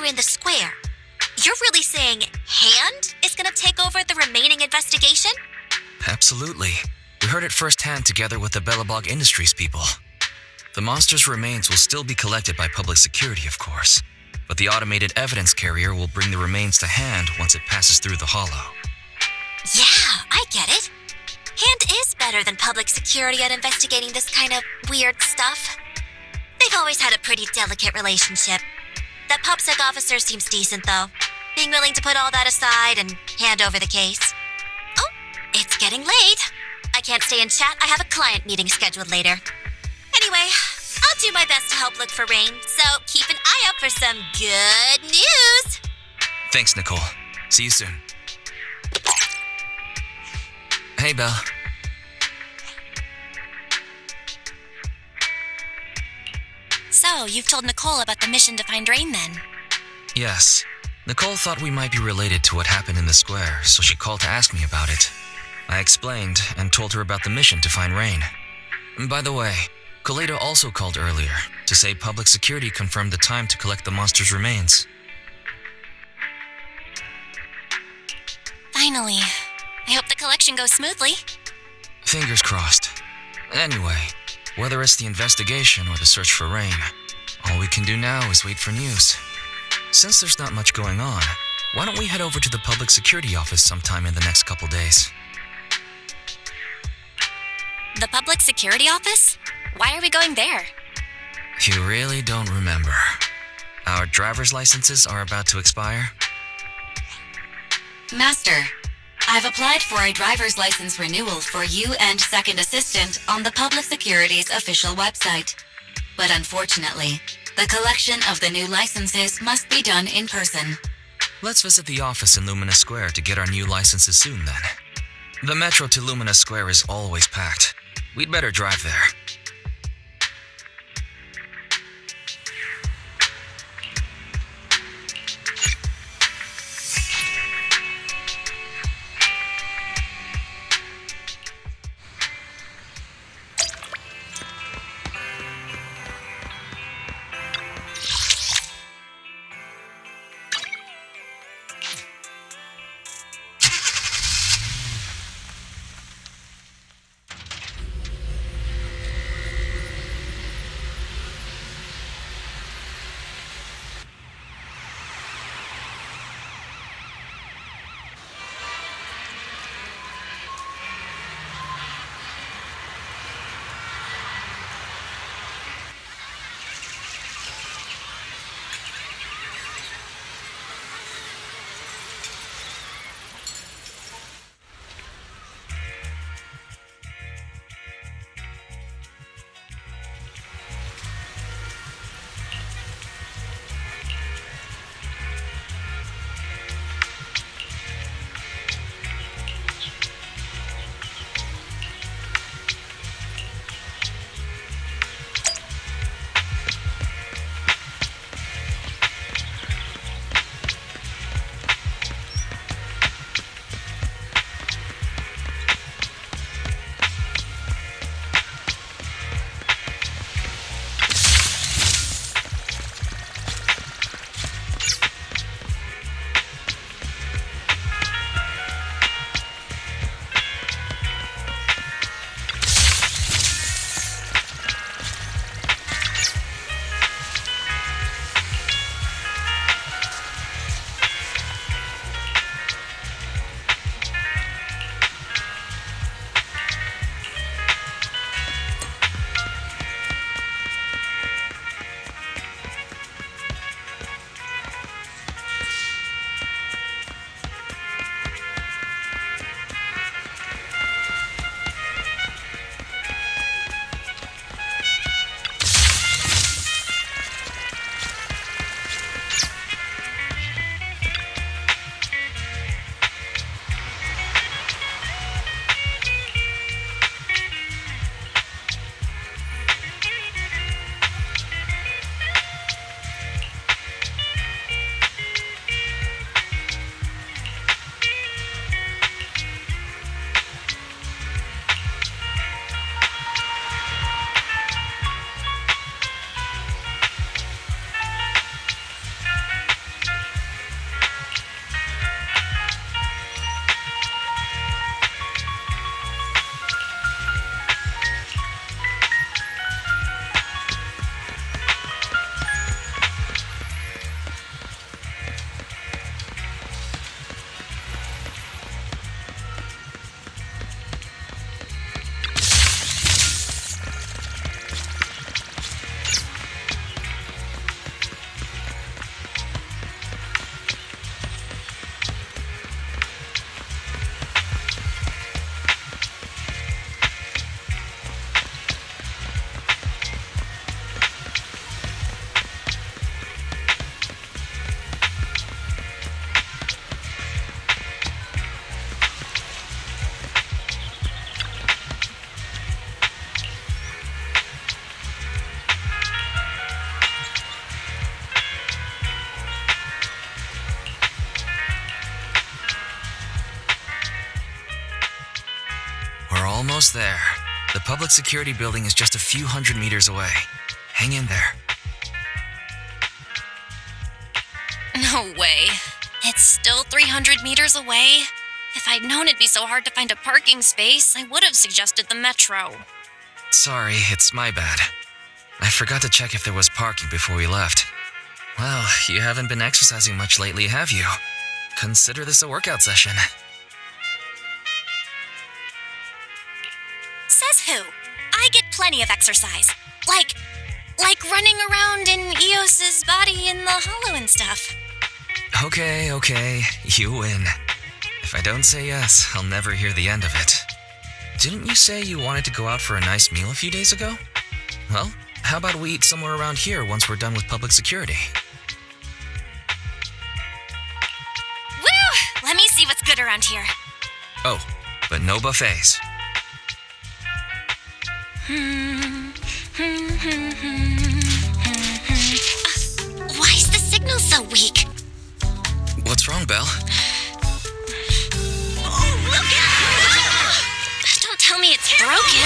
in the square. You're really saying Hand is gonna take over the remaining investigation? Absolutely. We heard it firsthand together with the Bellabog Industries people. The monster's remains will still be collected by public security, of course, but the automated evidence carrier will bring the remains to Hand once it passes through the hollow. Yeah, I get it. Hand is better than public security at investigating this kind of weird stuff. They've always had a pretty delicate relationship. That PubSec officer seems decent, though, being willing to put all that aside and hand over the case. Oh, it's getting late. I can't stay and chat. I have a client meeting scheduled later. Anyway, I'll do my best to help look for Rain, so keep an eye out for some good news. Thanks, Nicole. See you soon. Hey, Belle. So, you've told Nicole about the mission to find Rain, then? Yes. Nicole thought we might be related to what happened in the square, so she called to ask me about it. I explained and told her about the mission to find Rain. By the way, Kaleda also called earlier to say public security confirmed the time to collect the monster's remains. Finally. I hope the collection goes smoothly. Fingers crossed. Anyway, whether it's the investigation or the search for Rain, all we can do now is wait for news. Since there's not much going on, why don't we head over to the public security office sometime in the next couple days? The public security office? Why are we going there? You really don't remember. Our driver's licenses are about to expire. Master, I've applied for a driver's license renewal for you and second assistant on the Public Security's official website. But unfortunately, the collection of the new licenses must be done in person. Let's visit the office in Lumina Square to get our new licenses soon then. The metro to Lumina Square is always packed. We'd better drive there. Almost there. The public security building is just a few hundred meters away. Hang in there. No way. It's still 300 meters away. If I'd known it'd be so hard to find a parking space, I would have suggested the metro. Sorry, it's my bad. I forgot to check if there was parking before we left. Well, you haven't been exercising much lately, have you? Consider this a workout session. Says who? I get plenty of exercise. Like running around in Eos's body in the hollow and stuff. Okay, you win. If I don't say yes, I'll never hear the end of it. Didn't you say you wanted to go out for a nice meal a few days ago? Well, how about we eat somewhere around here once we're done with public security? Woo! Let me see what's good around here. Oh, but no buffets. Why is the signal so weak? What's wrong, Belle? Don't tell me it's broken.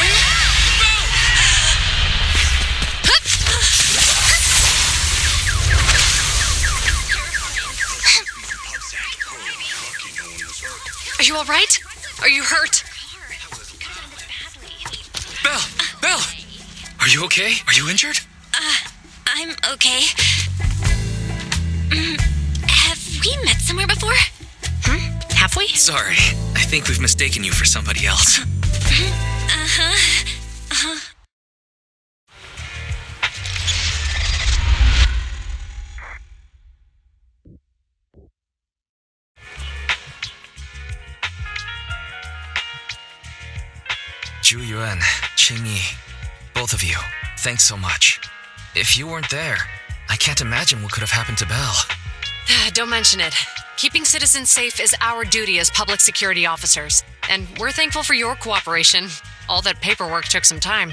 Are you all right? Are you hurt? Belle! Are you okay? Are you injured? I'm okay. Have we met somewhere before? Have we? Sorry, I think we've mistaken you for somebody else. Zhu Yuan, Qingyi, both of you, thanks so much. If you weren't there, I can't imagine what could have happened to Belle. Don't mention it. Keeping citizens safe is our duty as public security officers, and we're thankful for your cooperation. All that paperwork took some time.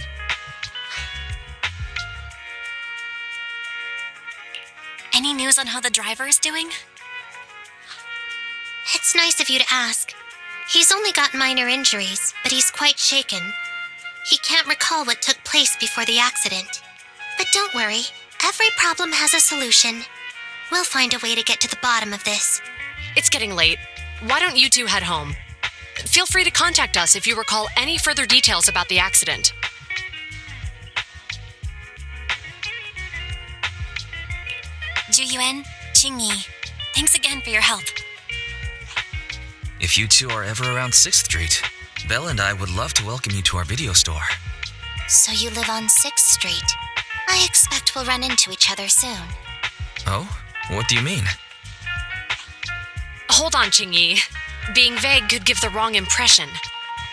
Any news on how the driver is doing? It's nice of you to ask. He's only got minor injuries, but he's quite shaken. He can't recall what took place before the accident. But don't worry, every problem has a solution. We'll find a way to get to the bottom of this. It's getting late. Why don't you two head home? Feel free to contact us if you recall any further details about the accident. Zhu Yuan, Qingyi, thanks again for your help. If you two are ever around 6th Street, Belle and I would love to welcome you to our video store. So you live on 6th Street. I expect we'll run into each other soon. Oh? What do you mean? Hold on, Qingyi. Being vague could give the wrong impression.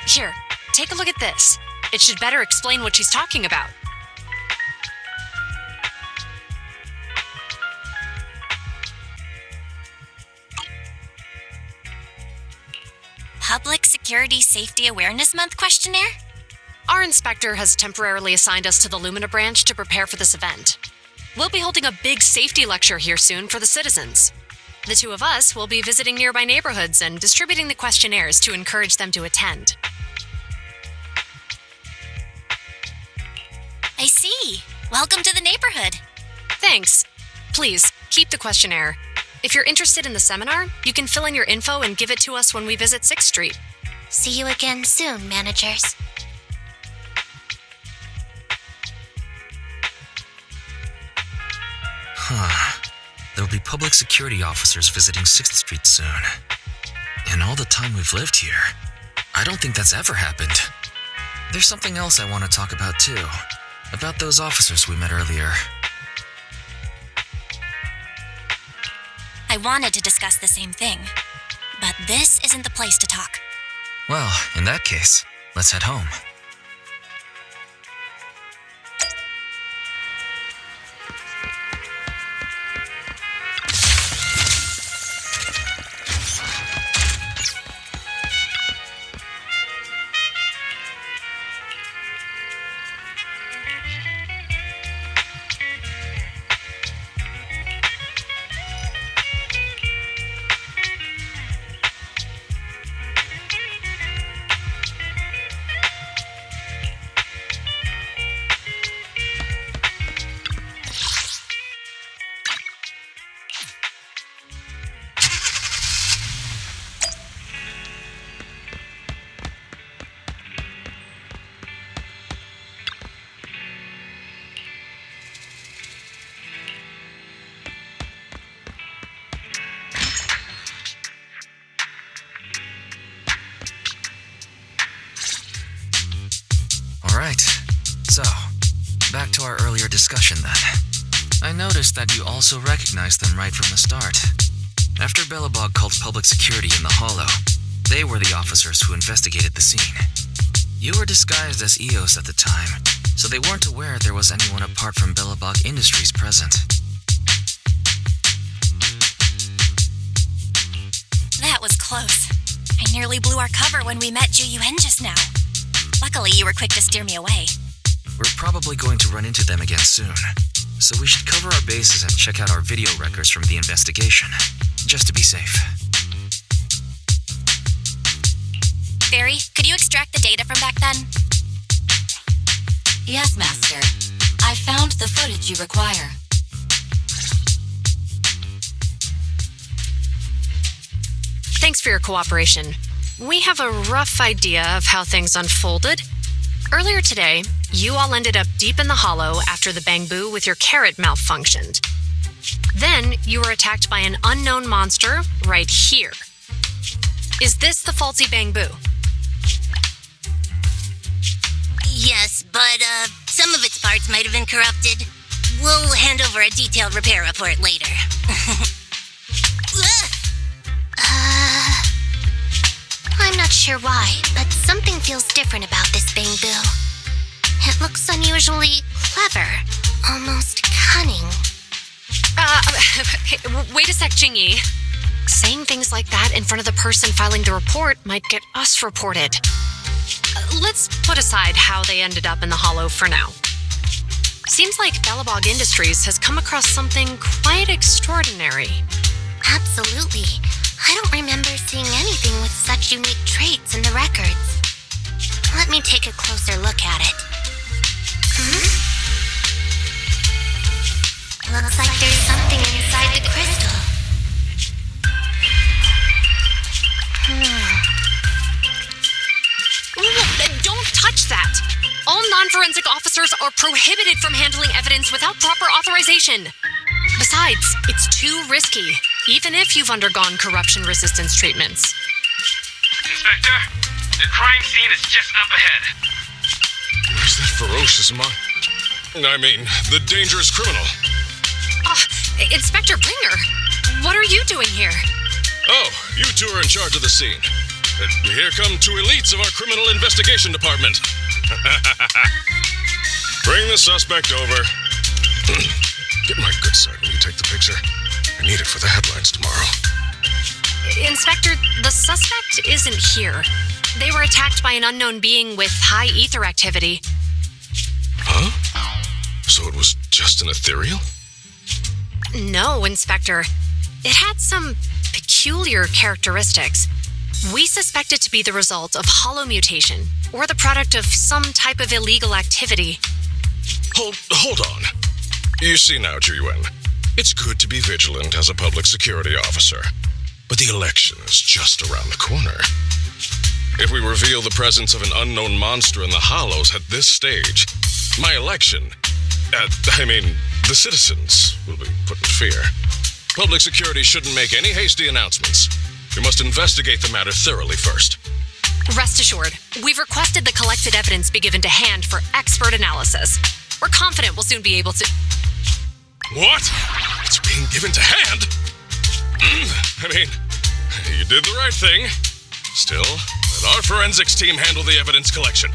Here, take a look at this. It should better explain what she's talking about. Public Security Safety Awareness Month questionnaire? Our inspector has temporarily assigned us to the Lumina branch to prepare for this event. We'll be holding a big safety lecture here soon for the citizens. The two of us will be visiting nearby neighborhoods and distributing the questionnaires to encourage them to attend. I see. Welcome to the neighborhood. Thanks. Please, keep the questionnaire. If you're interested in the seminar, you can fill in your info and give it to us when we visit 6th Street. See you again soon, managers. There'll be public security officers visiting 6th Street soon. In all the time we've lived here, I don't think that's ever happened. There's something else I want to talk about too. About those officers we met earlier. I wanted to discuss the same thing, but this isn't the place to talk. Well, in that case, let's head home. Right. So, back to our earlier discussion then. I noticed that you also recognized them right from the start. After Bellabog called public security in the hollow, they were the officers who investigated the scene. You were disguised as EOS at the time, so they weren't aware there was anyone apart from Bellabog Industries present. That was close. I nearly blew our cover when we met Zhu Yuan just now. Luckily, you were quick to steer me away. We're probably going to run into them again soon, so we should cover our bases and check out our video records from the investigation, just to be safe. Barry, could you extract the data from back then? Yes, Master. I found the footage you require. Thanks for your cooperation. We have a rough idea of how things unfolded. Earlier today, you all ended up deep in the hollow after the bamboo with your carrot malfunctioned. Then, you were attacked by an unknown monster right here. Is this the faulty bamboo? Yes, but some of its parts might have been corrupted. We'll hand over a detailed repair report later. I'm not sure why, but something feels different about this bamboo. It looks unusually clever, almost cunning. Wait a sec, Jingyi. Saying things like that in front of the person filing the report might get us reported. Let's put aside how they ended up in the hollow for now. Seems like Bellabog Industries has come across something quite extraordinary. Absolutely. I don't remember seeing anything with such unique traits in the records. Let me take a closer look at it. Looks like there's something inside the crystal. Don't touch that! All non-forensic officers are prohibited from handling evidence without proper authorization. Besides, it's too risky, even if you've undergone corruption resistance treatments. Inspector, the crime scene is just up ahead. Where's that ferocious the dangerous criminal? Inspector Bringer, what are you doing here? Oh, you two are in charge of the scene. Here come two elites of our criminal investigation department. Bring the suspect over. Get my good side when you take the picture. I need it for the headlines tomorrow. Inspector, the suspect isn't here. They were attacked by an unknown being with high ether activity. Huh? So it was just an ethereal? No, Inspector. It had some peculiar characteristics. We suspect it to be the result of hollow mutation, or the product of some type of illegal activity. Hold on. You see now, Zhu Yuan, it's good to be vigilant as a public security officer, but the election is just around the corner. If we reveal the presence of an unknown monster in the hollows at this stage, my election, the citizens will be put in fear. Public security shouldn't make any hasty announcements. We must investigate the matter thoroughly first. Rest assured, we've requested the collected evidence be given to hand for expert analysis. We're confident we'll soon be able to... What? It's being given to hand? You did the right thing. Still, let our forensics team handle the evidence collection.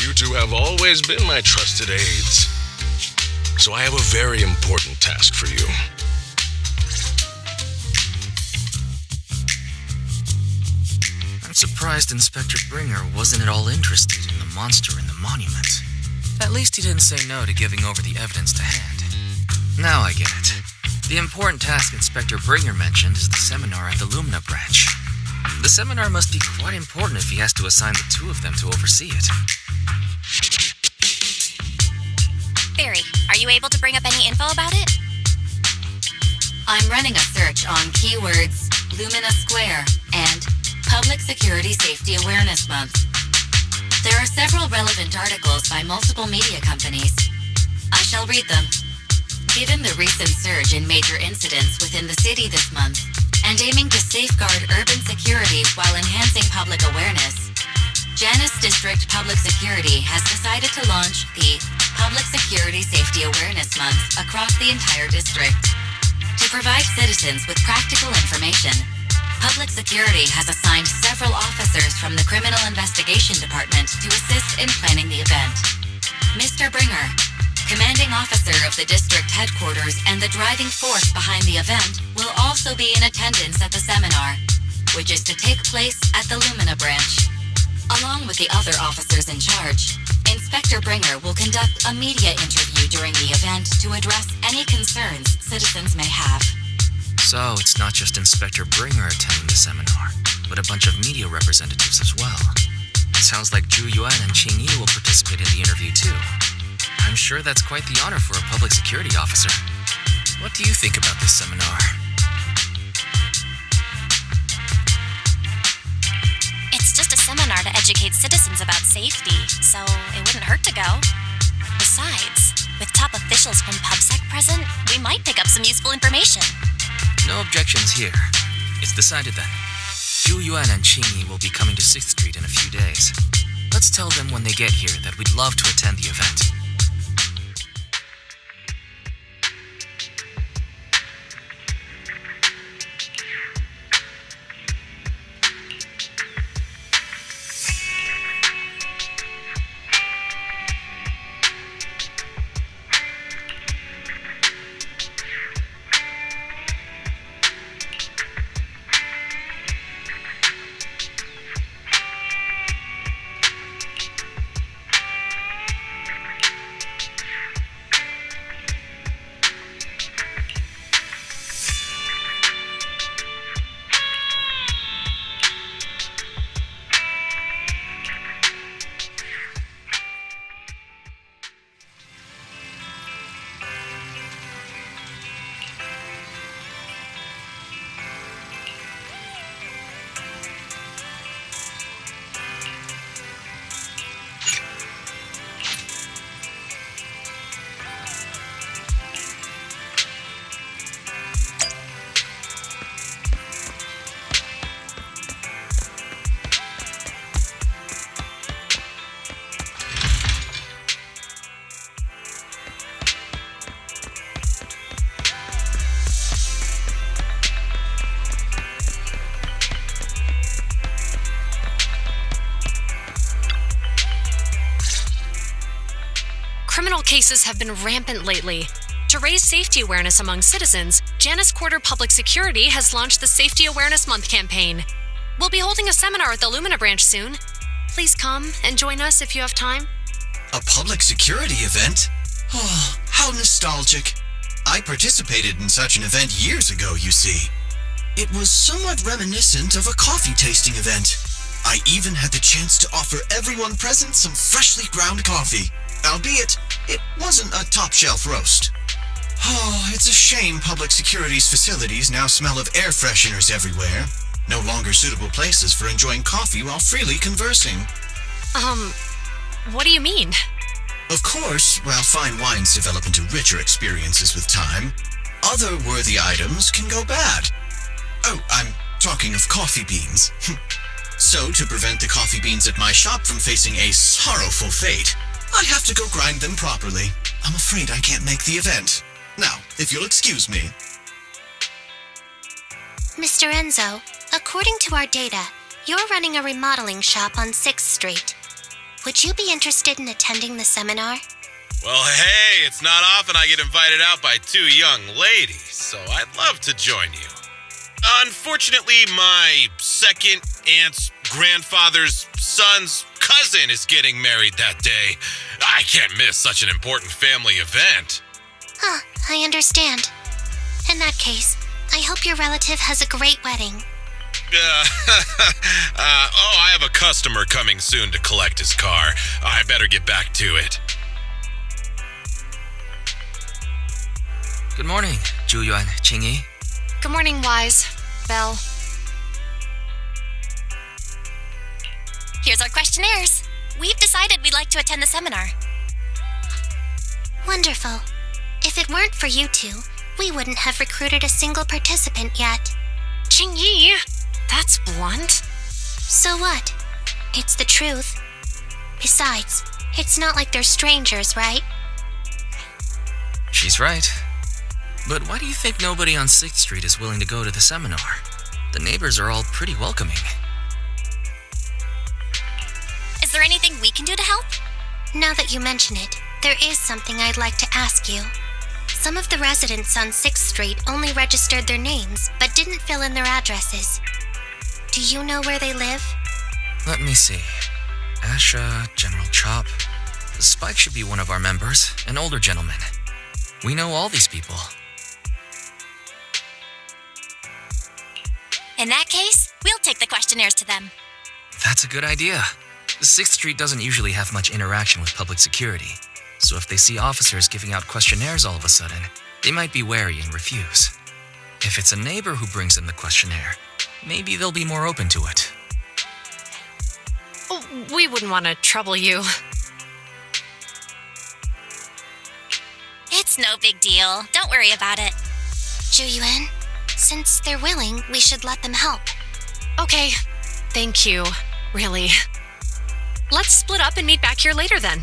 You two have always been my trusted aides. So I have a very important task for you. I'm surprised Inspector Bringer wasn't at all interested in the monster in the monument. At least he didn't say no to giving over the evidence to hand. Now I get it. The important task Inspector Bringer mentioned is the seminar at the Lumina branch. The seminar must be quite important if he has to assign the two of them to oversee it. Barry, are you able to bring up any info about it? I'm running a search on keywords Lumina Square and Public Security Safety Awareness Month. There are several relevant articles by multiple media companies. I shall read them. Given the recent surge in major incidents within the city this month, and aiming to safeguard urban security while enhancing public awareness, Janice District Public Security has decided to launch the Public Security Safety Awareness Month across the entire district. To provide citizens with practical information, Public Security has assigned several officers from the Criminal Investigation Department to assist in planning the event. Mr. Bringer, commanding officer of the district headquarters and the driving force behind the event, will also be in attendance at the seminar, which is to take place at the Lumina branch. Along with the other officers in charge, Inspector Bringer will conduct a media interview during the event to address any concerns citizens may have. So it's not just Inspector Bringer attending the seminar, but a bunch of media representatives as well. It sounds like Zhu Yuan and Qingyi will participate in the interview too. I'm sure that's quite the honor for a public security officer. What do you think about this seminar? It's just a seminar to educate citizens about safety, so it wouldn't hurt to go. Besides, with top officials from PubSec present, we might pick up some useful information. No objections here. It's decided then. Zhu Yuan and Qingyi will be coming to 6th Street in a few days. Let's tell them when they get here that we'd love to attend the event. Criminal cases have been rampant lately. To raise safety awareness among citizens, Janus Quarter Public Security has launched the Safety Awareness Month campaign. We'll be holding a seminar at the Lumina branch soon. Please come and join us if you have time. A public security event? Oh, how nostalgic. I participated in such an event years ago, you see. It was somewhat reminiscent of a coffee tasting event. I even had the chance to offer everyone present some freshly ground coffee, albeit it wasn't a top-shelf roast. Oh, it's a shame public security's facilities now smell of air fresheners everywhere. No longer suitable places for enjoying coffee while freely conversing. What do you mean? Of course, while fine wines develop into richer experiences with time, other worthy items can go bad. Oh, I'm talking of coffee beans. So, to prevent the coffee beans at my shop from facing a sorrowful fate, I have to go grind them properly. I'm afraid I can't make the event. Now, if you'll excuse me. Mr. Enzo, according to our data, you're running a remodeling shop on 6th Street. Would you be interested in attending the seminar? Well, hey, it's not often I get invited out by two young ladies, so I'd love to join you. Unfortunately, my second aunt's grandfather's son's cousin is getting married that day. I can't miss such an important family event. I understand. In that case, I hope your relative has a great wedding. I have a customer coming soon to collect his car. I better get back to it. Good morning, Zhu Yuan, Qingyi. Good morning, Wise. Belle. Here's our questionnaires. We've decided we'd like to attend the seminar. Wonderful. If it weren't for you two, we wouldn't have recruited a single participant yet. Qingyi, that's blunt. So what? It's the truth. Besides, it's not like they're strangers, right? She's right. But why do you think nobody on 6th Street is willing to go to the seminar? The neighbors are all pretty welcoming. Is there anything we can do to help? Now that you mention it, there is something I'd like to ask you. Some of the residents on 6th Street only registered their names, but didn't fill in their addresses. Do you know where they live? Let me see. Asha, General Chop. Spike should be one of our members, an older gentleman. We know all these people. In that case, we'll take the questionnaires to them. That's a good idea. 6th Street doesn't usually have much interaction with public security, so if they see officers giving out questionnaires all of a sudden, they might be wary and refuse. If it's a neighbor who brings in the questionnaire, maybe they'll be more open to it. Oh, we wouldn't want to trouble you. It's no big deal. Don't worry about it. Zhu Yuan, since they're willing, we should let them help. Okay, thank you, really. Let's split up and meet back here later then.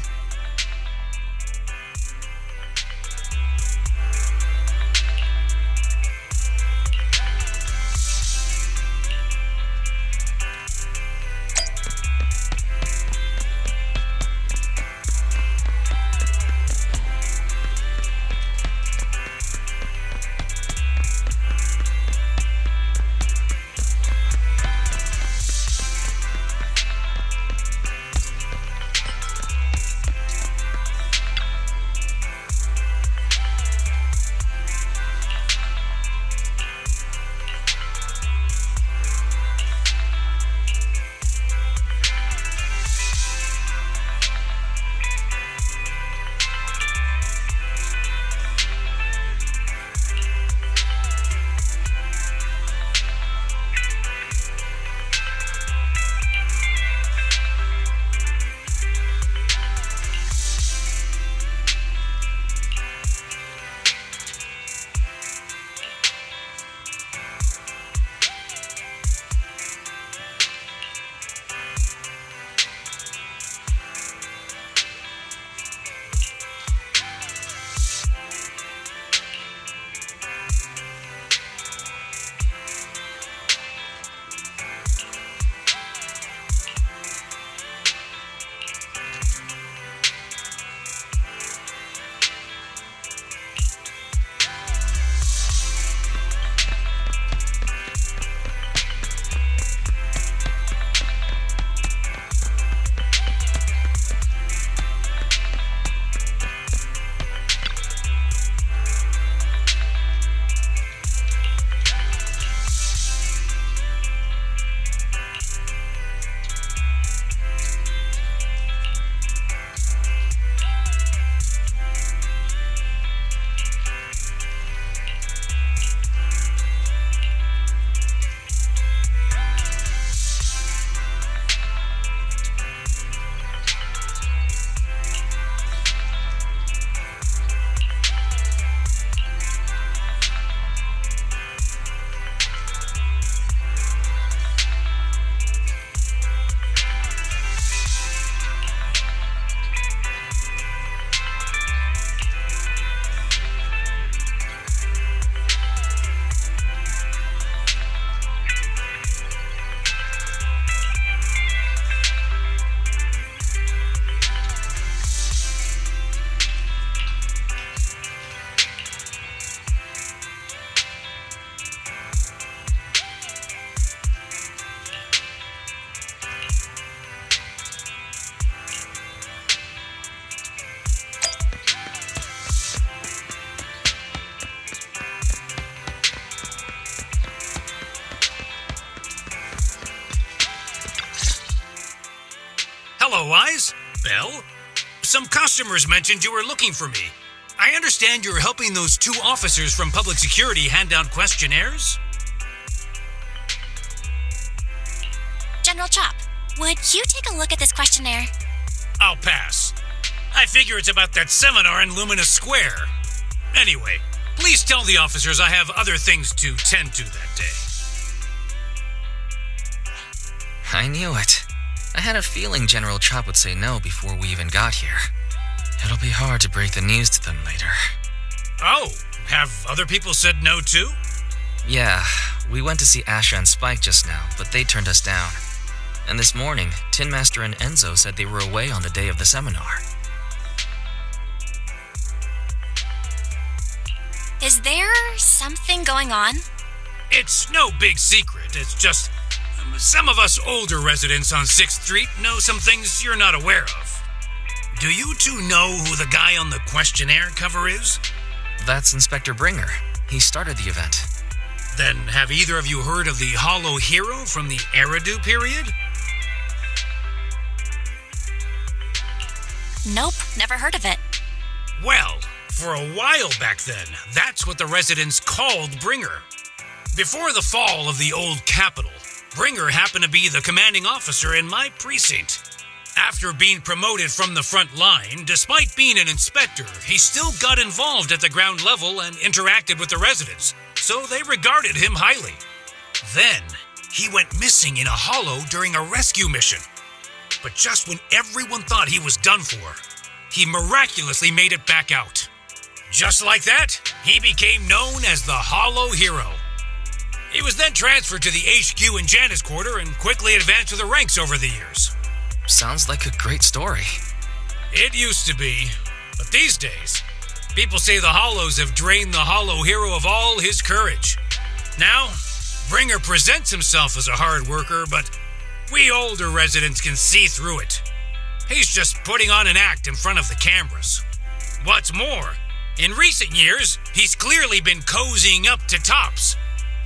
Hello, Wise. Belle? Some customers mentioned you were looking for me. I understand you're helping those two officers from public security hand out questionnaires? General Chop, would you take a look at this questionnaire? I'll pass. I figure it's about that seminar in Lumina Square. Anyway, please tell the officers I have other things to tend to that day. I knew it. I had a feeling General Chop would say no before we even got here. It'll be hard to break the news to them later. Oh, have other people said no too? Yeah, we went to see Asha and Spike just now, but they turned us down. And this morning, Tin Master and Enzo said they were away on the day of the seminar. Is there something going on? It's no big secret. It's just some of us older residents on 6th Street know some things you're not aware of. Do you two know who the guy on the questionnaire cover is? That's Inspector Bringer. He started the event. Then have either of you heard of the Hollow Hero from the Eridu period? Nope, never heard of it. Well, for a while back then, that's what the residents called Bringer. Before the fall of the old capital, Bringer happened to be the commanding officer in my precinct. After being promoted from the front line, despite being an inspector, he still got involved at the ground level and interacted with the residents, so they regarded him highly. Then, he went missing in a hollow during a rescue mission. But just when everyone thought he was done for, he miraculously made it back out. Just like that, he became known as the Hollow Hero. He was then transferred to the HQ in Janus Quarter and quickly advanced to the ranks over the years. Sounds like a great story. It used to be, but these days, people say the Hollows have drained the Hollow Hero of all his courage. Now, Bringer presents himself as a hard worker, but we older residents can see through it. He's just putting on an act in front of the cameras. What's more, in recent years, he's clearly been cozying up to Tops.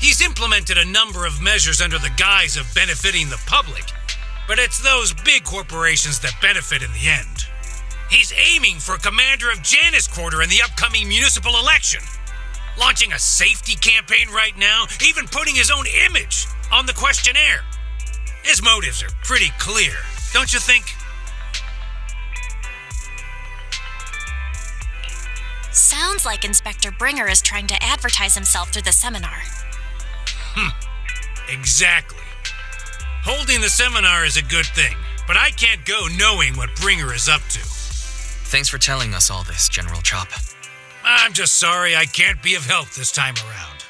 He's implemented a number of measures under the guise of benefiting the public, but it's those big corporations that benefit in the end. He's aiming for commander of Janus Quarter in the upcoming municipal election, launching a safety campaign right now, even putting his own image on the questionnaire. His motives are pretty clear, don't you think? Sounds like Inspector Bringer is trying to advertise himself through the seminar. Exactly. Holding the seminar is a good thing, but I can't go knowing what Bringer is up to. Thanks for telling us all this, General Chop. I'm just sorry I can't be of help this time around.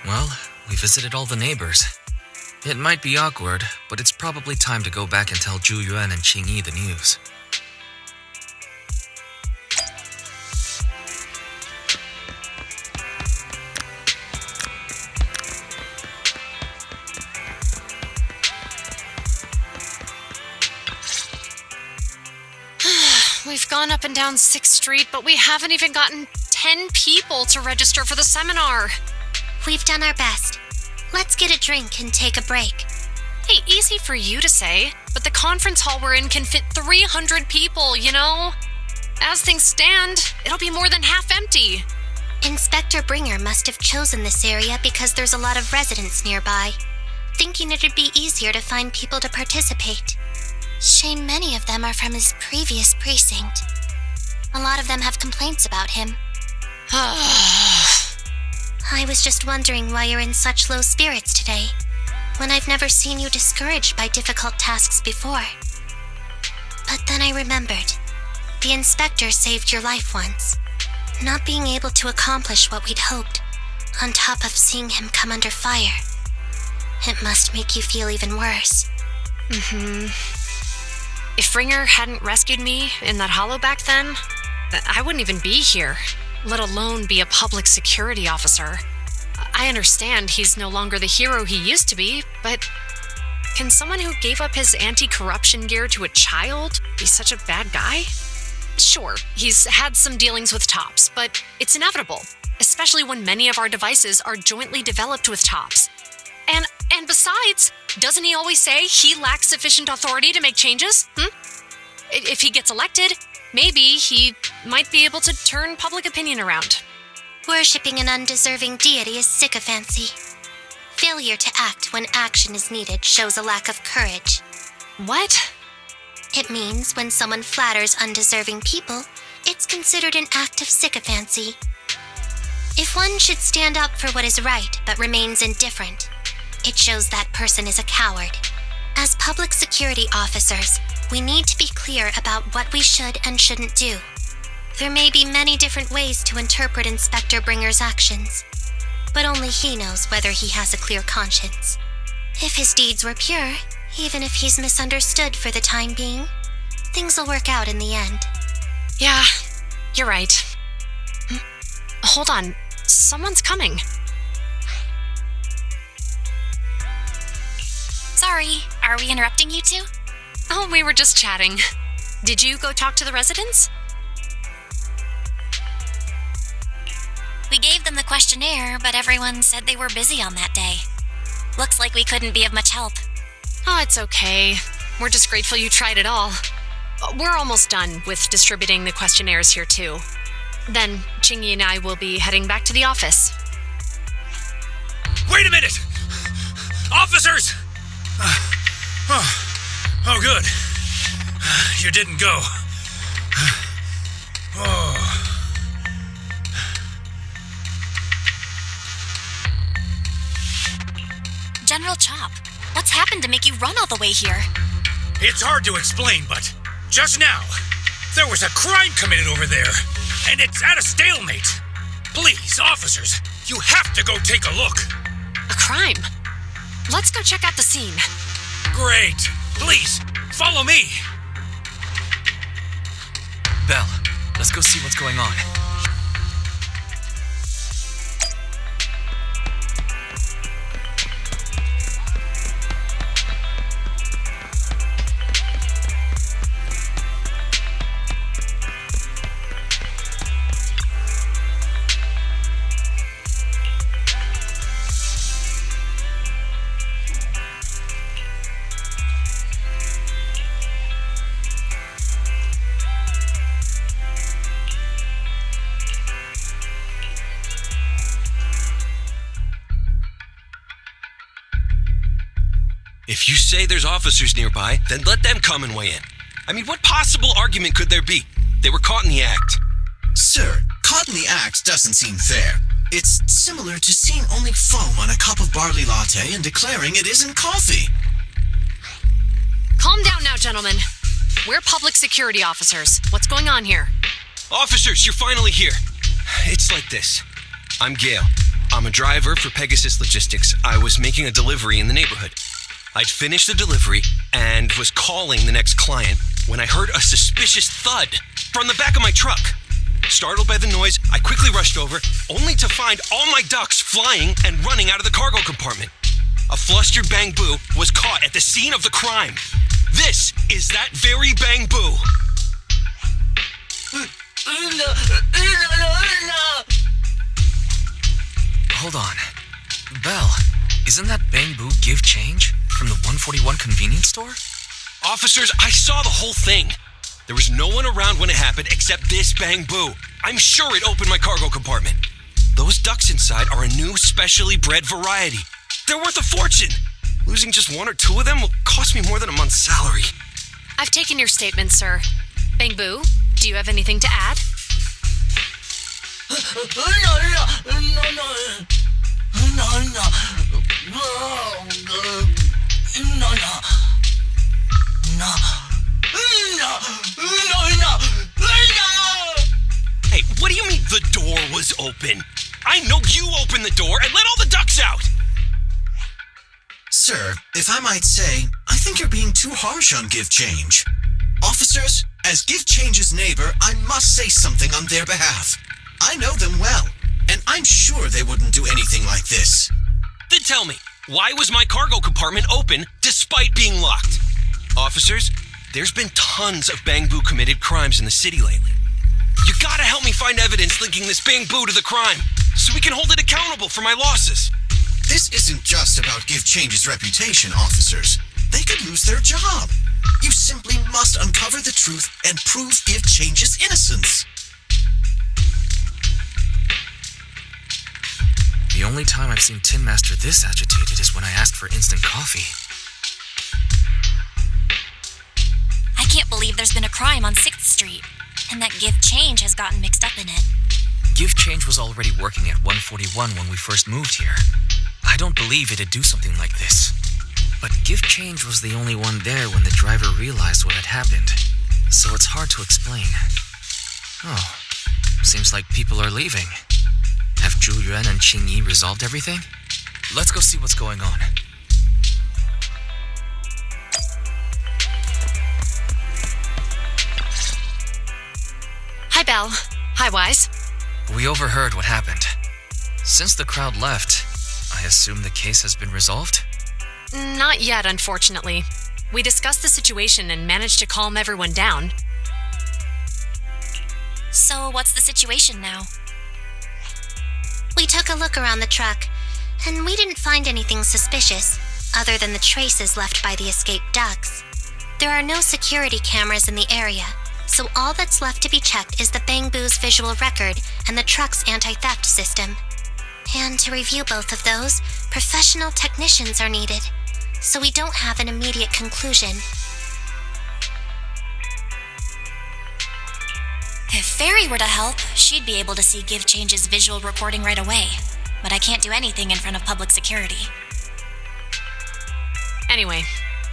Well, we visited all the neighbors. It might be awkward, but it's probably time to go back and tell Zhu Yuan and Qingyi the news. We've gone up and down 6th Street, but we haven't even gotten 10 people to register for the seminar. We've done our best. Let's get a drink and take a break. Hey, easy for you to say, but the conference hall we're in can fit 300 people, you know? As things stand, it'll be more than half empty. Inspector Bringer must have chosen this area because there's a lot of residents nearby, thinking it'd be easier to find people to participate. Shame many of them are from his previous precinct. A lot of them have complaints about him. I was just wondering why you're in such low spirits today, when I've never seen you discouraged by difficult tasks before. But then I remembered. The inspector saved your life once. Not being able to accomplish what we'd hoped, on top of seeing him come under fire. It must make you feel even worse. If Bringer hadn't rescued me in that hollow back then, I wouldn't even be here, let alone be a public security officer. I understand he's no longer the hero he used to be, but can someone who gave up his anti-corruption gear to a child be such a bad guy? Sure, he's had some dealings with Tops, but it's inevitable, especially when many of our devices are jointly developed with Tops. And besides, doesn't he always say he lacks sufficient authority to make changes? If he gets elected, maybe he might be able to turn public opinion around. Worshipping an undeserving deity is sycophancy. Failure to act when action is needed shows a lack of courage. What? It means when someone flatters undeserving people, it's considered an act of sycophancy. If one should stand up for what is right but remains indifferent, it shows that person is a coward, As public security officers, we need to be clear about what we should and shouldn't do. There may be many different ways to interpret Inspector Bringer's actions, but only he knows whether he has a clear conscience. If his deeds were pure, even if he's misunderstood for the time being, things will work out in the end. Yeah, you're right. Hold on, someone's coming. Sorry, are we interrupting you two? Oh, we were just chatting. Did you go talk to the residents? We gave them the questionnaire, but everyone said they were busy on that day. Looks like we couldn't be of much help. Oh, it's okay. We're just grateful you tried it all. We're almost done with distributing the questionnaires here, too. Then, Chingy and I will be heading back to the office. Wait a minute! Officers! Oh, good. You didn't go. Oh. General Chop, what's happened to make you run all the way here? It's hard to explain, but just now, there was a crime committed over there, and it's at a stalemate. Please, officers, you have to go take a look. A crime? Let's go check out the scene. Great. Please, follow me. Belle, let's go see what's going on. If you say there's officers nearby, then let them come and weigh in. I mean, what possible argument could there be? They were caught in the act. Sir, caught in the act doesn't seem fair. It's similar to seeing only foam on a cup of barley latte and declaring it isn't coffee. Calm down now, gentlemen. We're public security officers. What's going on here? Officers, you're finally here. It's like this. I'm Gail. I'm a driver for Pegasus Logistics. I was making a delivery in the neighborhood. I'd finished the delivery and was calling the next client when I heard a suspicious thud from the back of my truck. Startled by the noise, I quickly rushed over, only to find all my ducks flying and running out of the cargo compartment. A flustered Bang Boo was caught at the scene of the crime. This is that very Bang Boo. Hold on. Belle, isn't that Bang Boo give change from the 141 convenience store? Officers, I saw the whole thing. There was no one around when it happened except this Bang Boo. I'm sure it opened my cargo compartment. Those ducks inside are a new specially bred variety. They're worth a fortune. Losing just one or two of them will cost me more than a month's salary. I've taken your statement, sir. Bang Boo, do you have anything to add? Hey, what do you mean the door was open? I know you opened the door and let all the ducks out! Sir, if I might say, I think you're being too harsh on Give Change. Officers, as Give Change's neighbor, I must say something on their behalf. I know them well, and I'm sure they wouldn't do anything like this. Then tell me, why was my cargo compartment open despite being locked? Officers, there's been tons of Bang Boo committed crimes in the city lately. You gotta help me find evidence linking this Bang Boo to the crime, so we can hold it accountable for my losses. This isn't just about Give Change's reputation, officers. They could lose their job. You simply must uncover the truth and prove Give Change's innocence. The only time I've seen Tin Master this agitated is when I asked for instant coffee. I can't believe there's been a crime on 6th Street, and that Give Change has gotten mixed up in it. Give Change was already working at 141 when we first moved here. I don't believe it'd do something like this. But Give Change was the only one there when the driver realized what had happened, so it's hard to explain. Oh, seems like people are leaving. Have Zhu Yuan and Qingyi resolved everything? Let's go see what's going on. Hi, Belle. Hi, Wise. We overheard what happened. Since the crowd left, I assume the case has been resolved? Not yet, unfortunately. We discussed the situation and managed to calm everyone down. So, what's the situation now? We took a look around the truck, and we didn't find anything suspicious, other than the traces left by the escaped ducks. There are no security cameras in the area, so all that's left to be checked is the Bangbu's visual record and the truck's anti-theft system. And to review both of those, professional technicians are needed, so we don't have an immediate conclusion. If Fairy were to help, she'd be able to see Give Change's visual recording right away. But I can't do anything in front of public security. Anyway,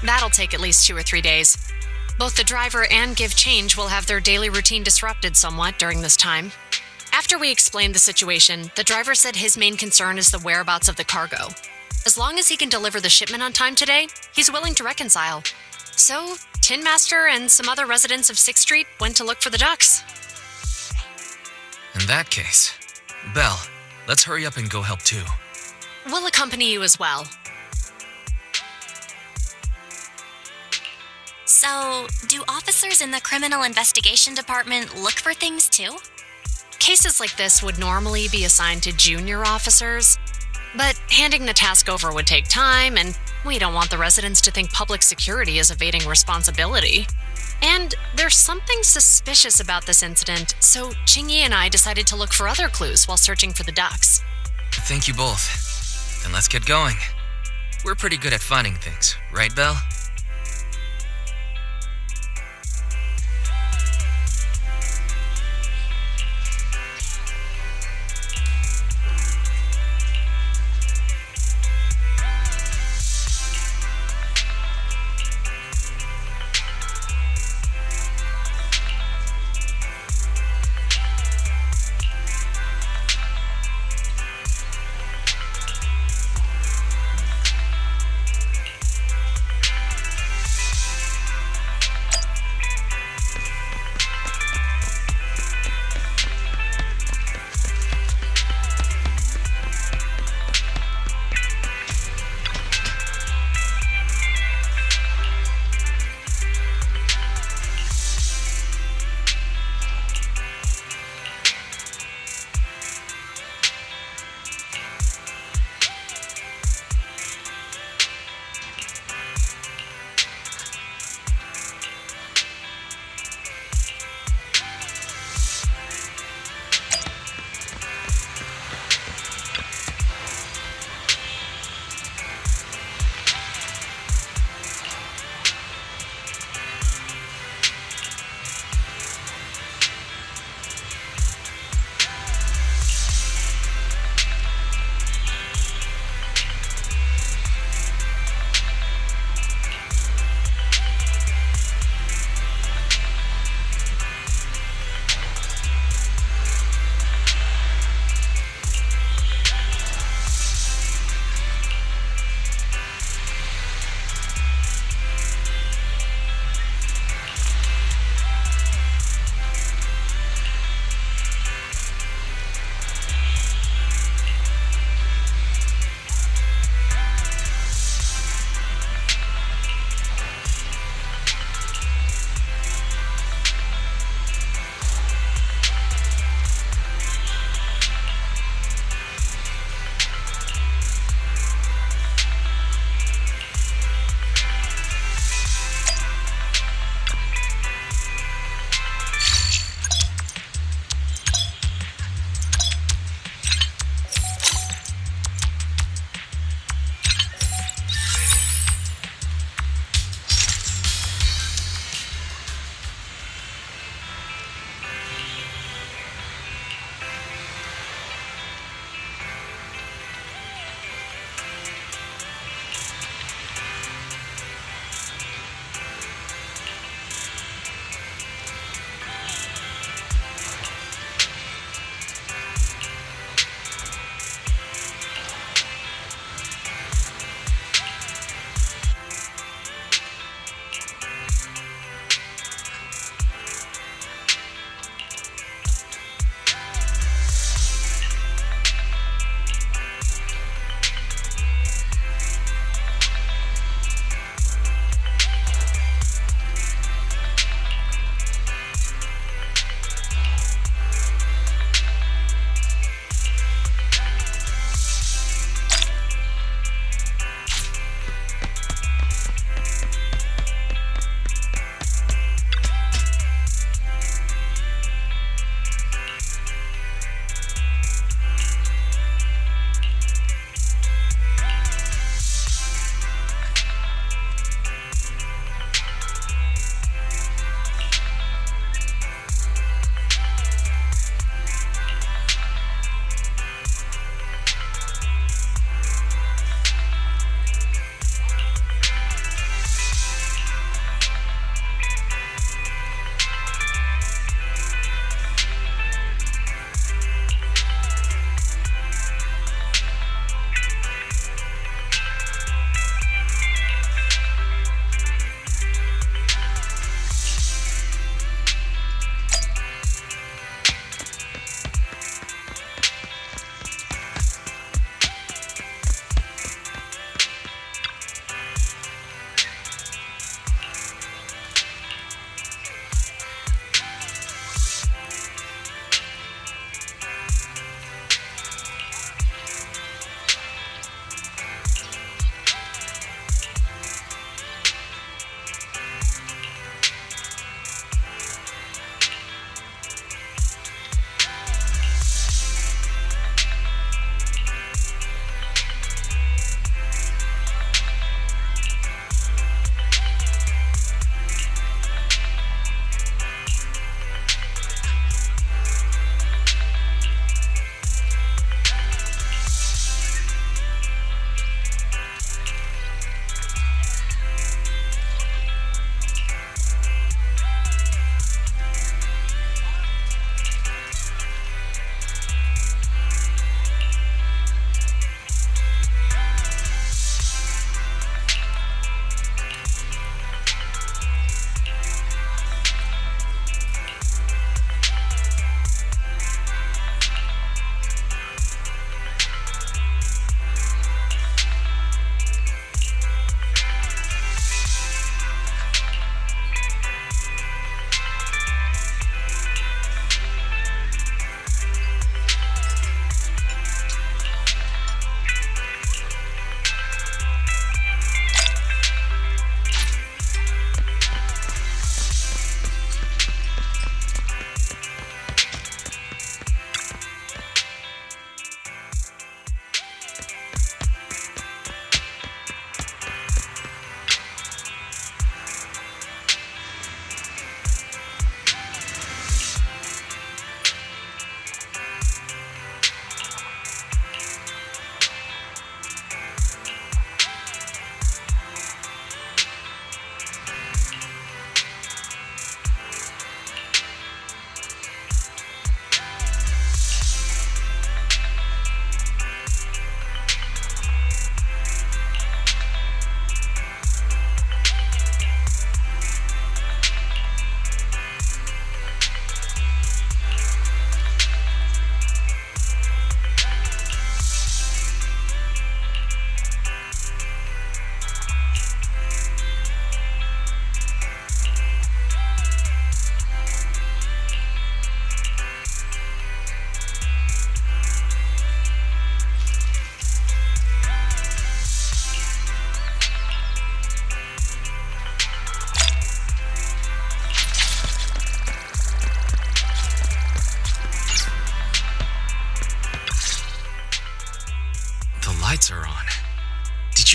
that'll take at least 2 or 3 days. Both the driver and Give Change will have their daily routine disrupted somewhat during this time. After we explained the situation, the driver said his main concern is the whereabouts of the cargo. As long as he can deliver the shipment on time today, he's willing to reconcile. So, Tin Master and some other residents of 6th Street went to look for the ducks. In that case, Belle, let's hurry up and go help too. We'll accompany you as well. So, do officers in the Criminal Investigation Department look for things too? Cases like this would normally be assigned to junior officers, but handing the task over would take time, and we don't want the residents to think public security is evading responsibility. And there's something suspicious about this incident, so Qingyi and I decided to look for other clues while searching for the ducks. Thank you both. Then let's get going. We're pretty good at finding things, right, Belle?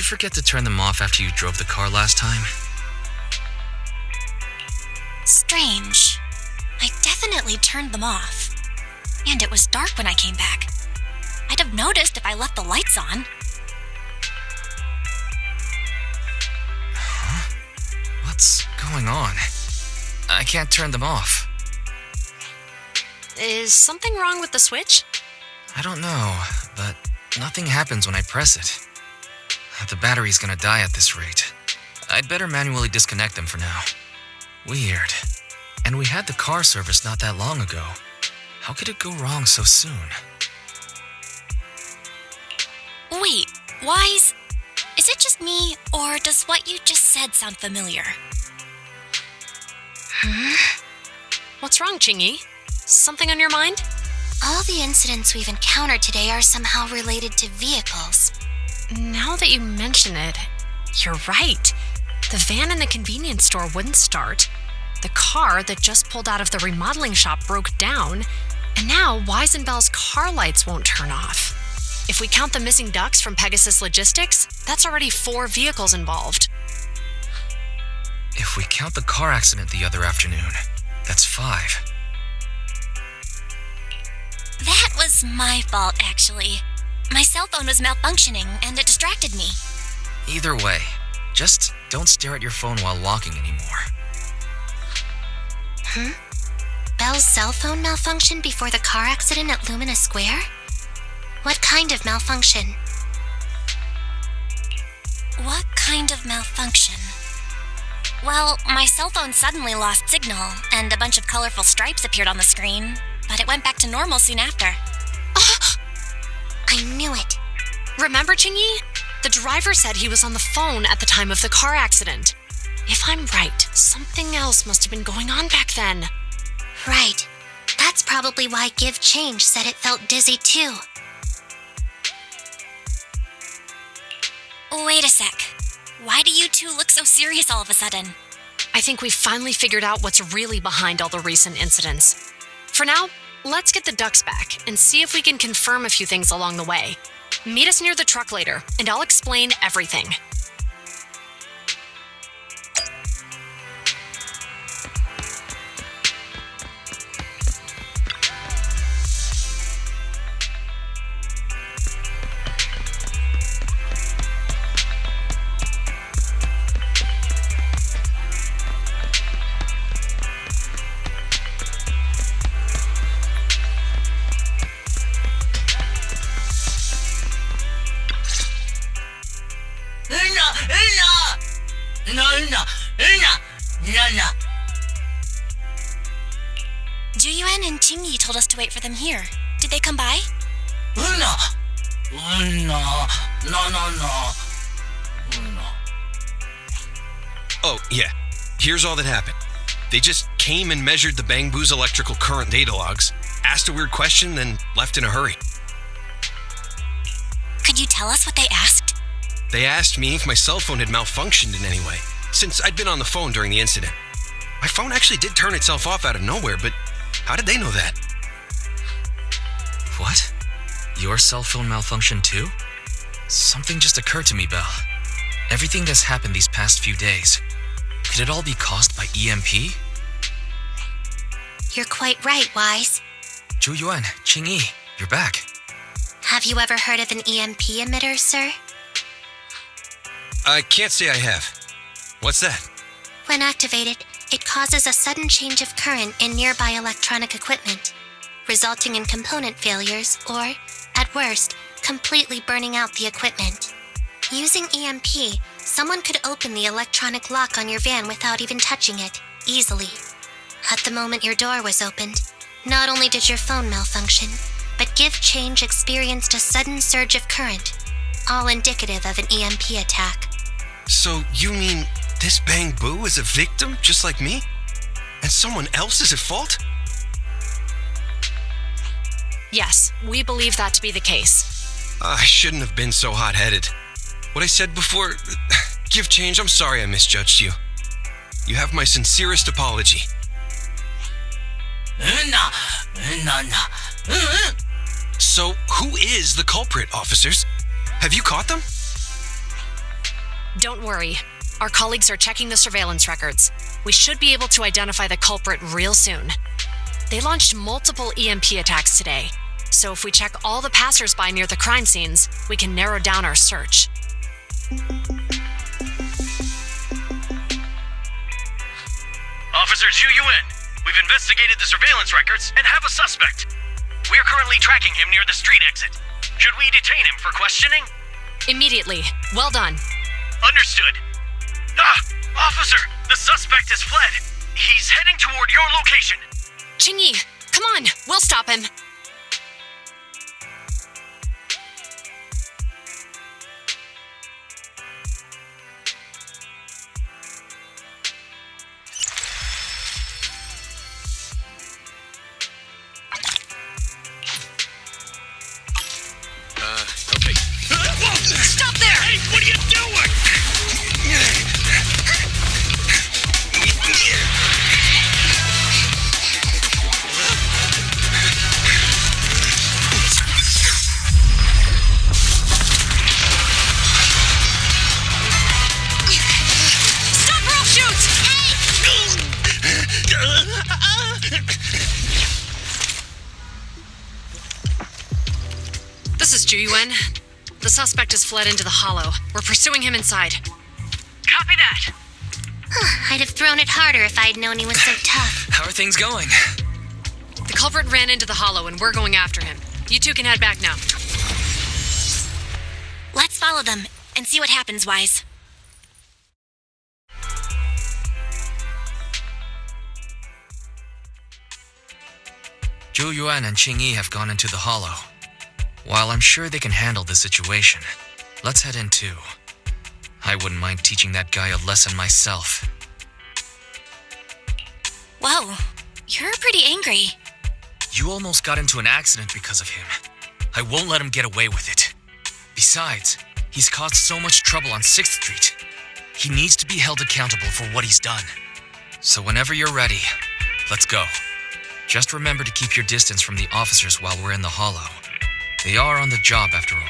forget to turn them off after you drove the car last time? Strange. I definitely turned them off. And it was dark when I came back. I'd have noticed if I left the lights on. Huh? What's going on? I can't turn them off. Is something wrong with the switch? I don't know, but nothing happens when I press it. The battery's gonna die at this rate. I'd better manually disconnect them for now. Weird. And we had the car service not that long ago. How could it go wrong so soon? Wait, Wise? Is it just me, or does what you just said sound familiar? What's wrong, Qingyi? Something on your mind? All the incidents we've encountered today are somehow related to vehicles. Now that you mention it, you're right. The van in the convenience store wouldn't start. The car that just pulled out of the remodeling shop broke down. And now Wise and Belle's car lights won't turn off. If we count the missing ducks from Pegasus Logistics, that's already 4 vehicles involved. If we count the car accident the other afternoon, that's 5. That was my fault, actually. My cell phone was malfunctioning, and it distracted me. Either way, just don't stare at your phone while walking anymore. Belle's cell phone malfunctioned before the car accident at Lumina Square? What kind of malfunction? What kind of malfunction? Well, my cell phone suddenly lost signal, and a bunch of colorful stripes appeared on the screen, but it went back to normal soon after. I knew it. Remember, Qingyi? The driver said he was on the phone at the time of the car accident. If I'm right, something else must have been going on back then. Right. That's probably why Give Change said it felt dizzy too. Wait a sec. Why do you two look so serious all of a sudden? I think we finally figured out what's really behind all the recent incidents. For now, let's get the ducks back and see if we can confirm a few things along the way. Meet us near the truck later, and I'll explain everything. Zhu Yuan and Qingyi told us to wait for them here. Did they come by? Oh, yeah. Here's all that happened. They just came and measured the Bangbu's electrical current data logs, asked a weird question, then left in a hurry. Could you tell us what they asked? They asked me if my cell phone had malfunctioned in any way, since I'd been on the phone during the incident. My phone actually did turn itself off out of nowhere, but how did they know that? What? Your cell phone malfunctioned too? Something just occurred to me, Belle. Everything that's happened these past few days, could it all be caused by EMP? You're quite right, Wise. Zhu Yuan, Qingyi, you're back. Have you ever heard of an EMP emitter, sir? I can't say I have. What's that? When activated, it causes a sudden change of current in nearby electronic equipment, resulting in component failures or, at worst, completely burning out the equipment. Using EMP, someone could open the electronic lock on your van without even touching it, easily. At the moment your door was opened, not only did your phone malfunction, but Give Change experienced a sudden surge of current, all indicative of an EMP attack. So you mean this Bangbu is a victim just like me? And someone else is at fault? Yes, we believe that to be the case. I shouldn't have been so hot-headed. What I said before, Give Change, I'm sorry I misjudged you. You have my sincerest apology. So, who is the culprit, officers? Have you caught them? Don't worry. Our colleagues are checking the surveillance records. We should be able to identify the culprit real soon. They launched multiple EMP attacks today, so if we check all the passers-by near the crime scenes, we can narrow down our search. Officer Zhu Yuan, we've investigated the surveillance records and have a suspect. We are currently tracking him near the street exit. Should we detain him for questioning? Immediately. Well done. Understood. Officer, the suspect has fled. He's heading toward your location. Qingyi, come on, we'll stop him. Okay. Stop there! Hey, what are you doing? Stop or I'll shoot! This is Zhu Yuan. The suspect has fled into the hollow. We're pursuing him inside. Copy that. I'd have thrown it harder if I'd known he was so tough. How are things going? The culprit ran into the hollow and we're going after him. You two can head back now. Let's follow them and see what happens, Wise. Zhu Yuan and Qingyi have gone into the hollow. While I'm sure they can handle the situation, let's head in too. I wouldn't mind teaching that guy a lesson myself. Whoa, you're pretty angry. You almost got into an accident because of him. I won't let him get away with it. Besides, he's caused so much trouble on 6th Street. He needs to be held accountable for what he's done. So whenever you're ready, let's go. Just remember to keep your distance from the officers while we're in the hollow. They are on the job after all.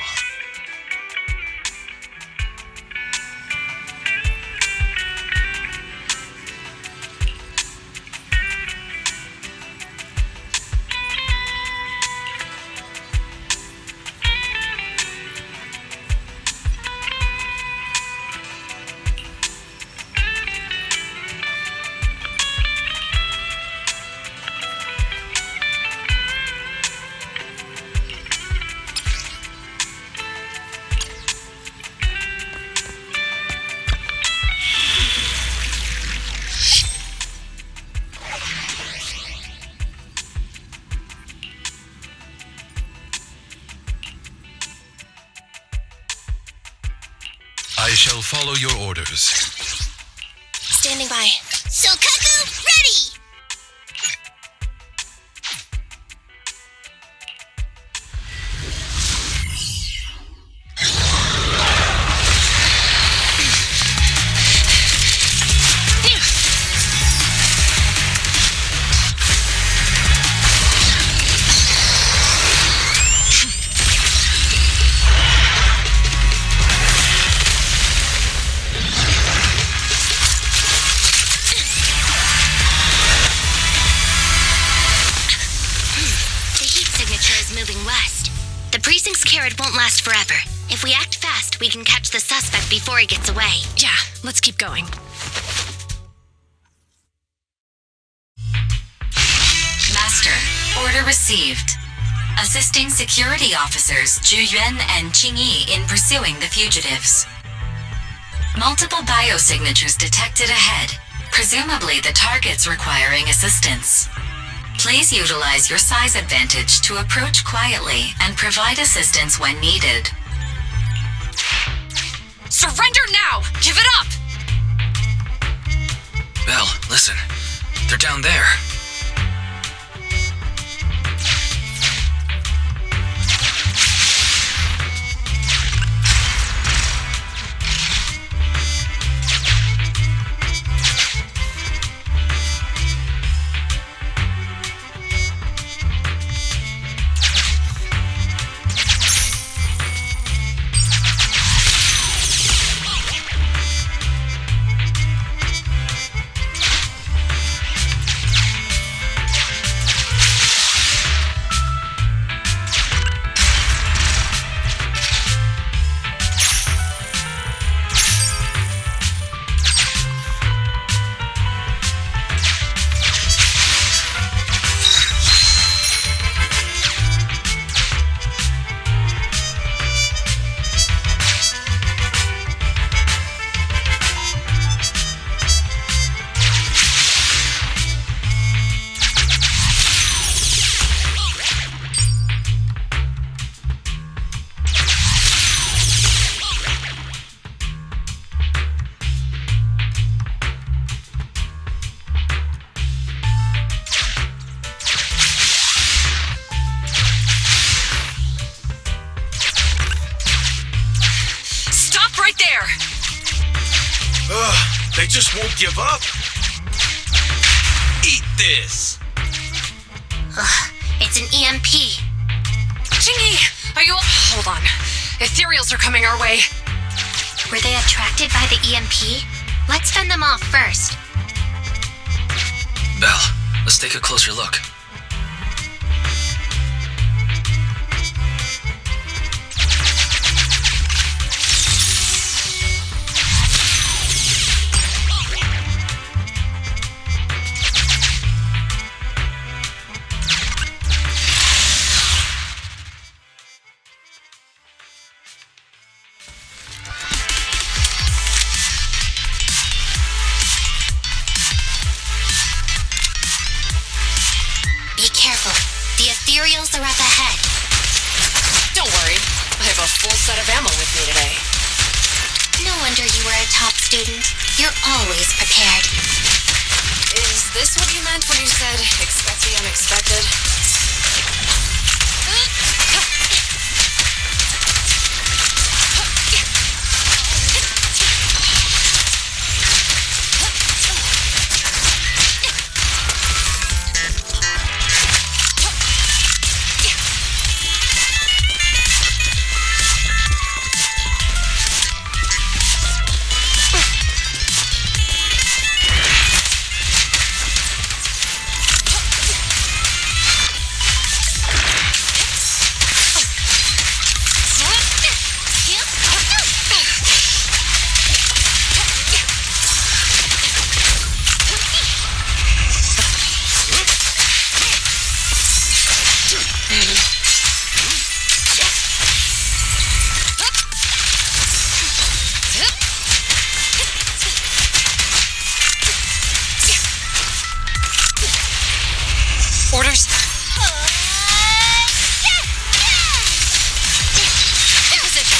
I shall follow your orders. Standing by. Sokaku, ready! It won't last forever. If we act fast, we can catch the suspect before he gets away. Yeah, let's keep going. Master, order received. Assisting security officers Zhu Yuan and Qingyi in pursuing the fugitives. Multiple biosignatures detected ahead, presumably the targets requiring assistance. Please utilize your size advantage to approach quietly and provide assistance when needed. Surrender now! Give it up! Belle, listen. They're down there. just won't give up. Eat this. Ugh, it's an EMP. Jingy, are you... Hold on. Ethereals are coming our way. Were they attracted by the EMP? Let's fend them off first. Belle, let's take a closer look. Ethereals are up ahead. Don't worry. I have a full set of ammo with me today. No wonder you were a top student. You're always prepared. Is this what you meant when you said expect the unexpected? Orders. In position.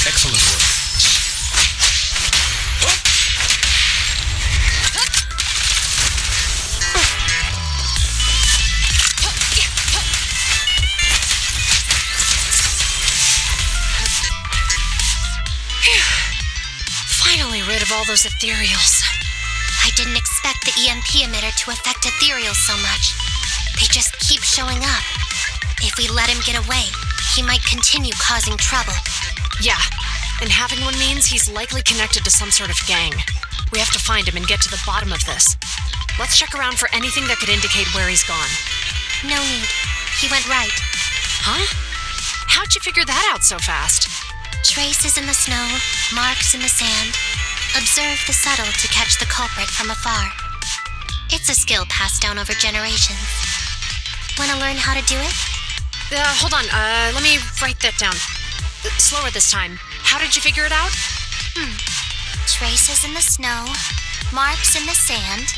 Excellent work. Finally rid of all those ethereals. I didn't expect the EMP emitter to affect ethereals so much. They just keep showing up. If we let him get away, he might continue causing trouble. Yeah, and having one means he's likely connected to some sort of gang. We have to find him and get to the bottom of this. Let's check around for anything that could indicate where he's gone. No need. He went right. Huh? How'd you figure that out so fast? Traces in the snow, marks in the sand. Observe the subtle to catch the culprit from afar. It's a skill passed down over generations. Want to learn how to do it? Hold on, let me write that down. Slower this time. How did you figure it out? Traces in the snow, marks in the sand.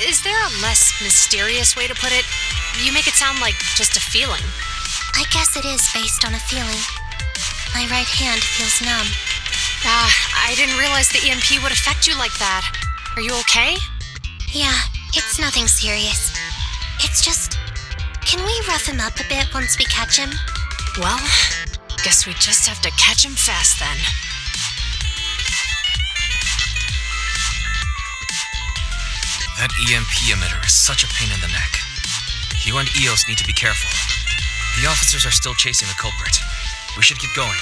Is there a less mysterious way to put it? You make it sound like just a feeling. I guess it is based on a feeling. My right hand feels numb. I didn't realize the EMP would affect you like that. Are you okay? Yeah, it's nothing serious. It's just... Can we rough him up a bit once we catch him? Well, guess we just have to catch him fast then. That EMP emitter is such a pain in the neck. You and EOS need to be careful. The officers are still chasing the culprit. We should keep going.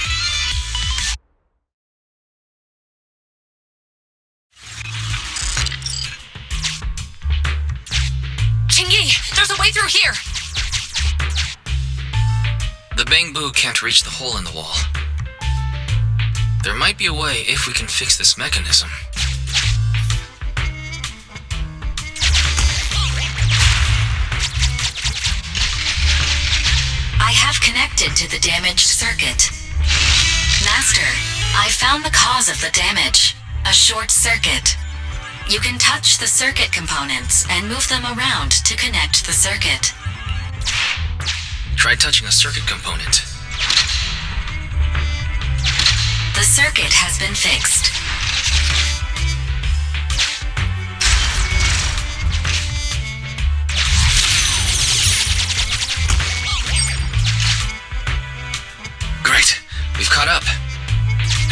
Chingy, there's a way through here! The bamboo can't reach the hole in the wall. There might be a way if we can fix this mechanism. I have connected to the damaged circuit. Master, I found the cause of the damage. A short circuit. You can touch the circuit components and move them around to connect the circuit. Try touching a circuit component. The circuit has been fixed. Great. We've caught up.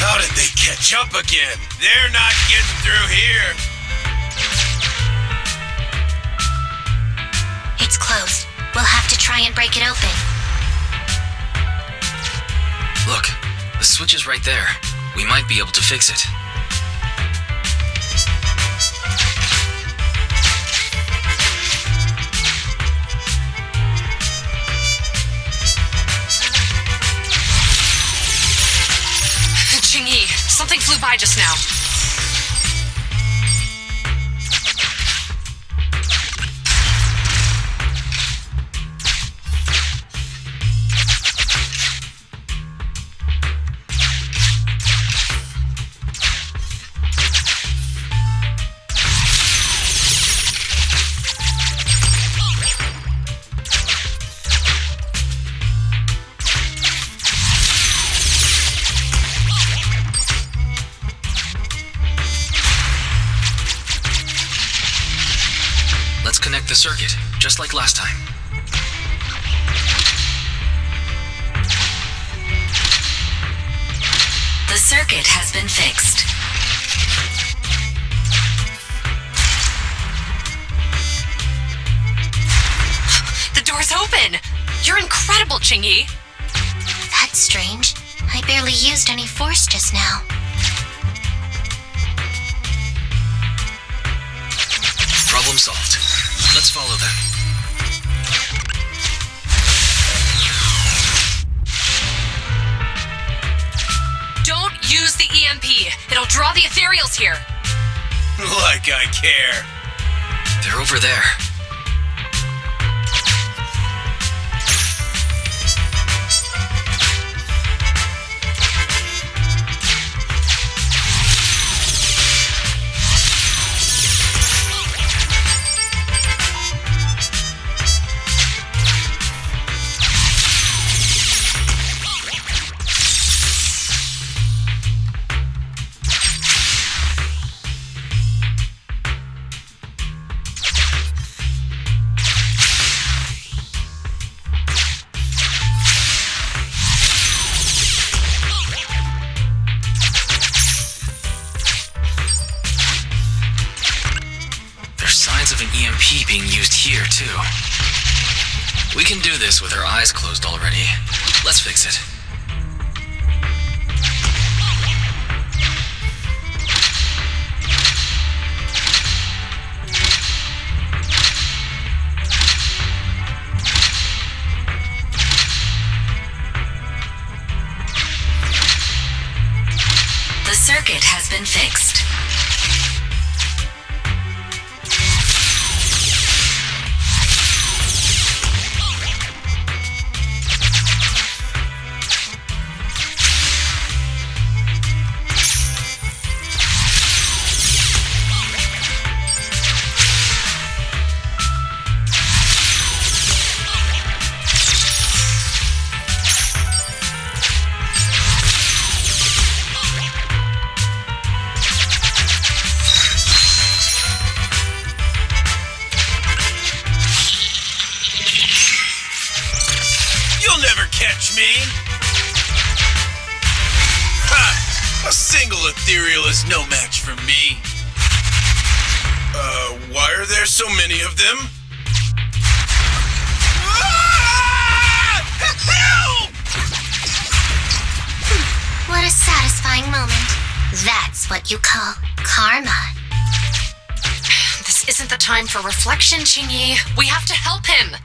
How did they catch up again? They're not getting through here. It's closed. We'll have to try and break it open. Look, the switch is right there. We might be able to fix it. Ching-Yi, something flew by just now. Let's connect the circuit, just like last time. The circuit has been fixed. The door's open! You're incredible, Ching-Yi! That's strange. I barely used any force just now. Problem solved. Let's follow them. Don't use the EMP. It'll draw the ethereals here. Like I care. They're over there. Of an EMP being used here, too. We can do this with our eyes closed already. Let's fix it. The circuit has been fixed. Catch me? Ha! A single ethereal is no match for me. Why are there so many of them? Help! What a satisfying moment. That's what you call karma. This isn't the time for reflection, Ching-Yi. We have to help him.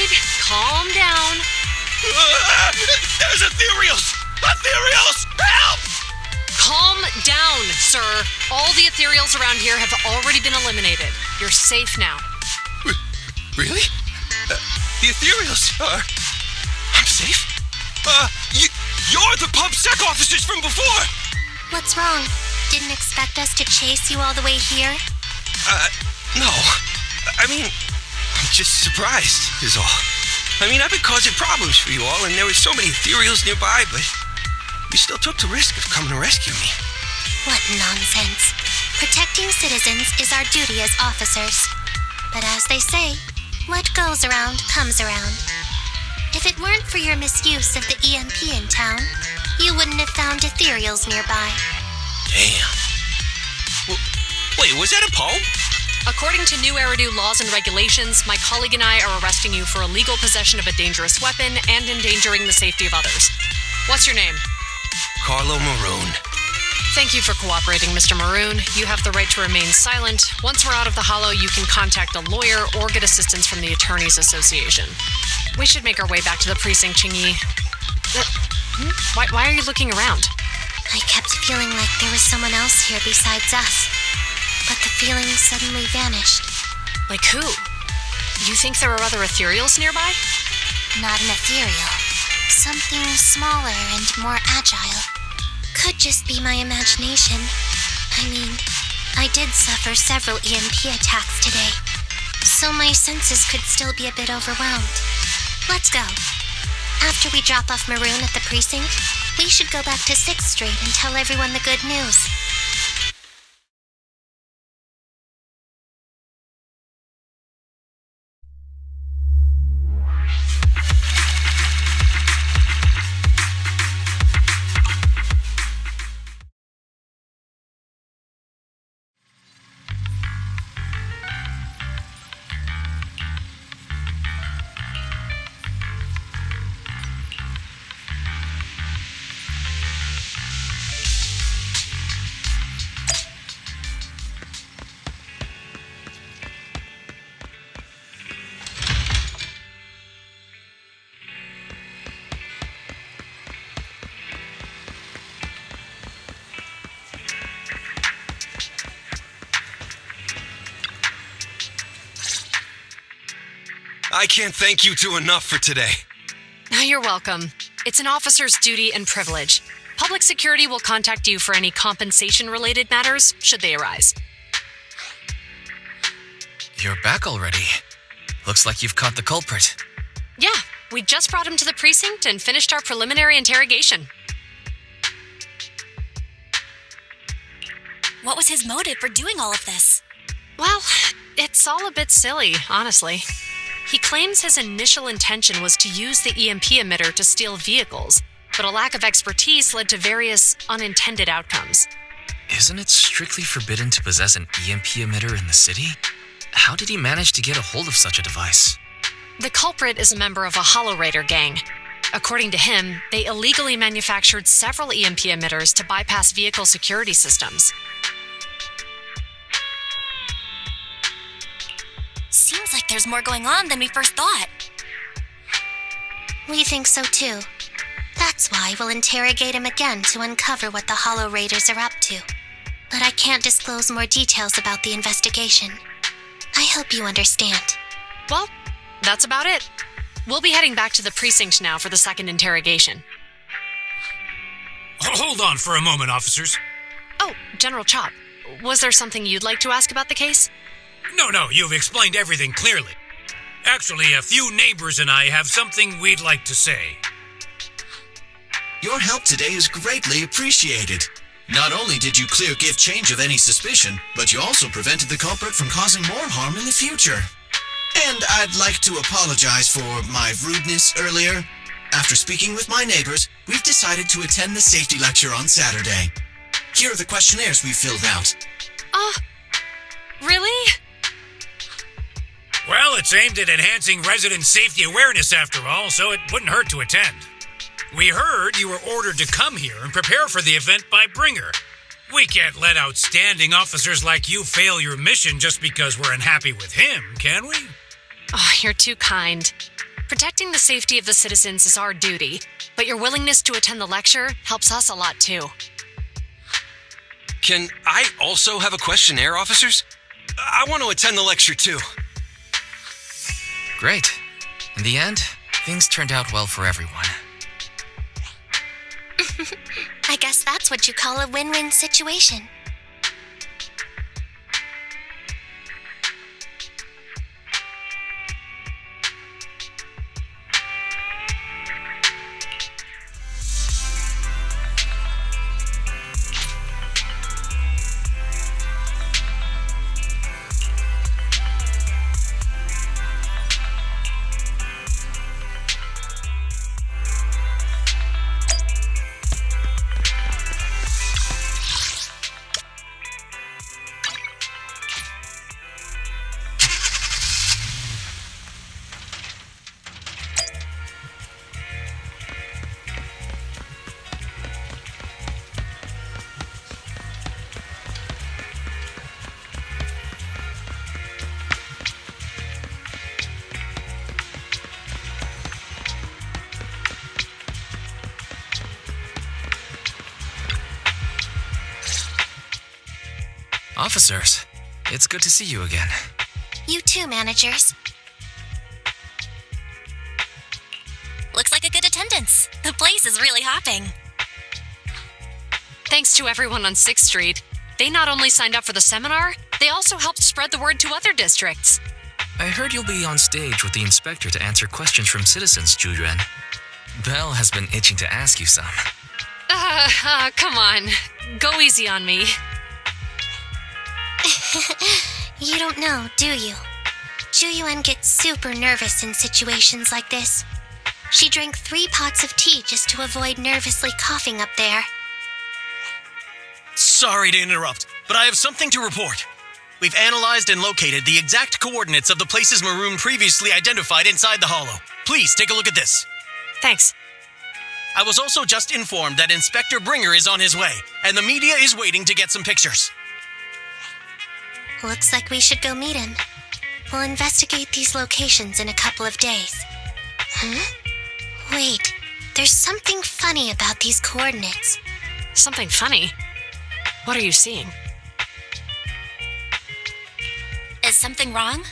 right. Calm down. There's ethereals! Ethereals! Help! Calm down, sir. All the ethereals around here have already been eliminated. You're safe now. Really? The ethereals are... I'm safe? You're the PubSec officers from before! What's wrong? Didn't expect us to chase you all the way here? No. I mean, I'm just surprised, is all. I mean, I've been causing problems for you all, and there were so many ethereals nearby, but you still took the risk of coming to rescue me. What nonsense. Protecting citizens is our duty as officers. But as they say, what goes around comes around. If it weren't for your misuse of the EMP in town, you wouldn't have found ethereals nearby. Damn. Wait, was that a poem? According to new Eridu laws and regulations, my colleague and I are arresting you for illegal possession of a dangerous weapon and endangering the safety of others. What's your name? Carlo Maroon. Thank you for cooperating, Mr. Maroon. You have the right to remain silent. Once we're out of the hollow, you can contact a lawyer or get assistance from the Attorneys Association. We should make our way back to the precinct, Qingyi. Why are you looking around? I kept feeling like there was someone else here besides us. But the feeling suddenly vanished. Like who? You think there are other ethereals nearby? Not an ethereal. Something smaller and more agile. Could just be my imagination. I mean, I did suffer several EMP attacks today, so my senses could still be a bit overwhelmed. Let's go. After we drop off Maroon at the precinct, we should go back to 6th Street and tell everyone the good news. I can't thank you two enough for today. You're welcome. It's an officer's duty and privilege. Public security will contact you for any compensation-related matters, should they arise. You're back already. Looks like you've caught the culprit. Yeah, we just brought him to the precinct and finished our preliminary interrogation. What was his motive for doing all of this? Well, it's all a bit silly, honestly. He claims his initial intention was to use the EMP emitter to steal vehicles, but a lack of expertise led to various unintended outcomes. Isn't it strictly forbidden to possess an EMP emitter in the city? How did he manage to get a hold of such a device? The culprit is a member of a Hollow Raider gang. According to him, they illegally manufactured several EMP emitters to bypass vehicle security systems. Seems like there's more going on than we first thought. We think so too. That's why we'll interrogate him again to uncover what the Hollow Raiders are up to. But I can't disclose more details about the investigation. I hope you understand. Well, that's about it. We'll be heading back to the precinct now for the second interrogation. Hold on for a moment, officers. Oh, General Chop, was there something you'd like to ask about the case? No, you've explained everything clearly. Actually, a few neighbors and I have something we'd like to say. Your help today is greatly appreciated. Not only did you clear give change of any suspicion, but you also prevented the culprit from causing more harm in the future. And I'd like to apologize for my rudeness earlier. After speaking with my neighbors, we've decided to attend the safety lecture on Saturday. Here are the questionnaires we filled out. Really? Well, it's aimed at enhancing resident safety awareness after all, so it wouldn't hurt to attend. We heard you were ordered to come here and prepare for the event by Bringer. We can't let outstanding officers like you fail your mission just because we're unhappy with him, can we? Oh, you're too kind. Protecting the safety of the citizens is our duty, but your willingness to attend the lecture helps us a lot too. Can I also have a questionnaire, officers? I want to attend the lecture too. Great. In the end, things turned out well for everyone. I guess that's what you call a win-win situation. Officers, it's good to see you again. You too, managers. Looks like a good attendance. The place is really hopping. Thanks to everyone on 6th Street. They not only signed up for the seminar, they also helped spread the word to other districts. I heard you'll be on stage with the inspector to answer questions from citizens, Zhu Yuan. Belle has been itching to ask you some. Come on. Go easy on me. You don't know, do you? Zhu Yuan gets super nervous in situations like this. She drank 3 pots of tea just to avoid nervously coughing up there. Sorry to interrupt, but I have something to report. We've analyzed and located the exact coordinates of the places Maroon previously identified inside the hollow. Please take a look at this. Thanks. I was also just informed that Inspector Bringer is on his way, and the media is waiting to get some pictures. Looks like we should go meet him. We'll investigate these locations in a couple of days. Huh? Wait, there's something funny about these coordinates. Something funny? What are you seeing? Is something wrong?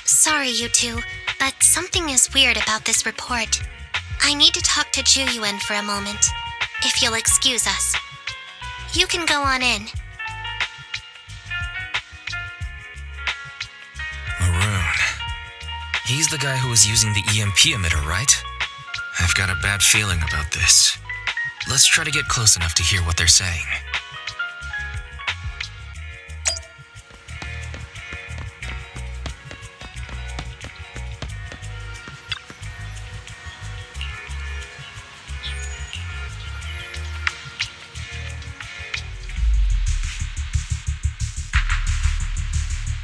Sorry, you two, but something is weird about this report. I need to talk to Zhu Yuan for a moment, if you'll excuse us. You can go on in. Maroon. He's the guy who was using the EMP emitter, right? I've got a bad feeling about this. Let's try to get close enough to hear what they're saying.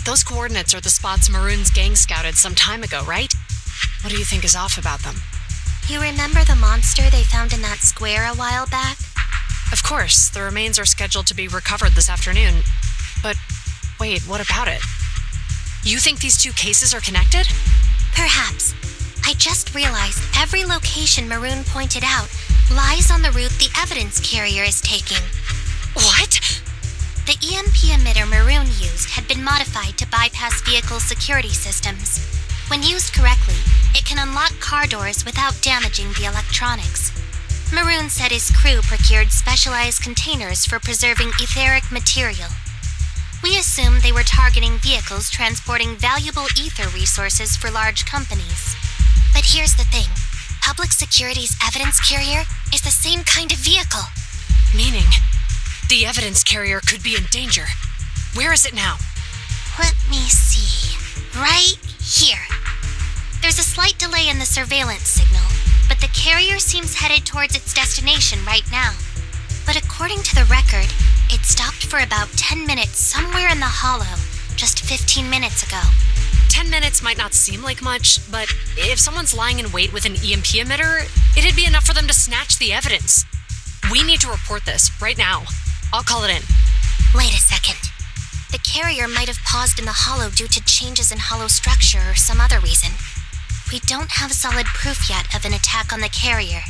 Those coordinates are the spots Maroon's gang scouted some time ago, right? What do you think is off about them? You remember the monster they found in that square a while back? Of course, the remains are scheduled to be recovered this afternoon. But wait, what about it? You think these two cases are connected? Perhaps. I just realized every location Maroon pointed out lies on the route the evidence carrier is taking. What? The EMP emitter Maroon used had been modified to bypass vehicle security systems. When used correctly, it can unlock car doors without damaging the electronics. Maroon said his crew procured specialized containers for preserving etheric material. We assumed they were targeting vehicles transporting valuable ether resources for large companies. But here's the thing. Public Security's evidence carrier is the same kind of vehicle. Meaning, the evidence carrier could be in danger. Where is it now? Let me see. Right here. There's a slight delay in the surveillance signal, but the carrier seems headed towards its destination right now. But according to the record, it stopped for about 10 minutes somewhere in the hollow, just 15 minutes ago. 10 minutes might not seem like much, but if someone's lying in wait with an EMP emitter, it'd be enough for them to snatch the evidence. We need to report this right now. I'll call it in. Wait a second. The carrier might have paused in the hollow due to changes in hollow structure or some other reason. we don't have solid proof yet of an attack on the carrier.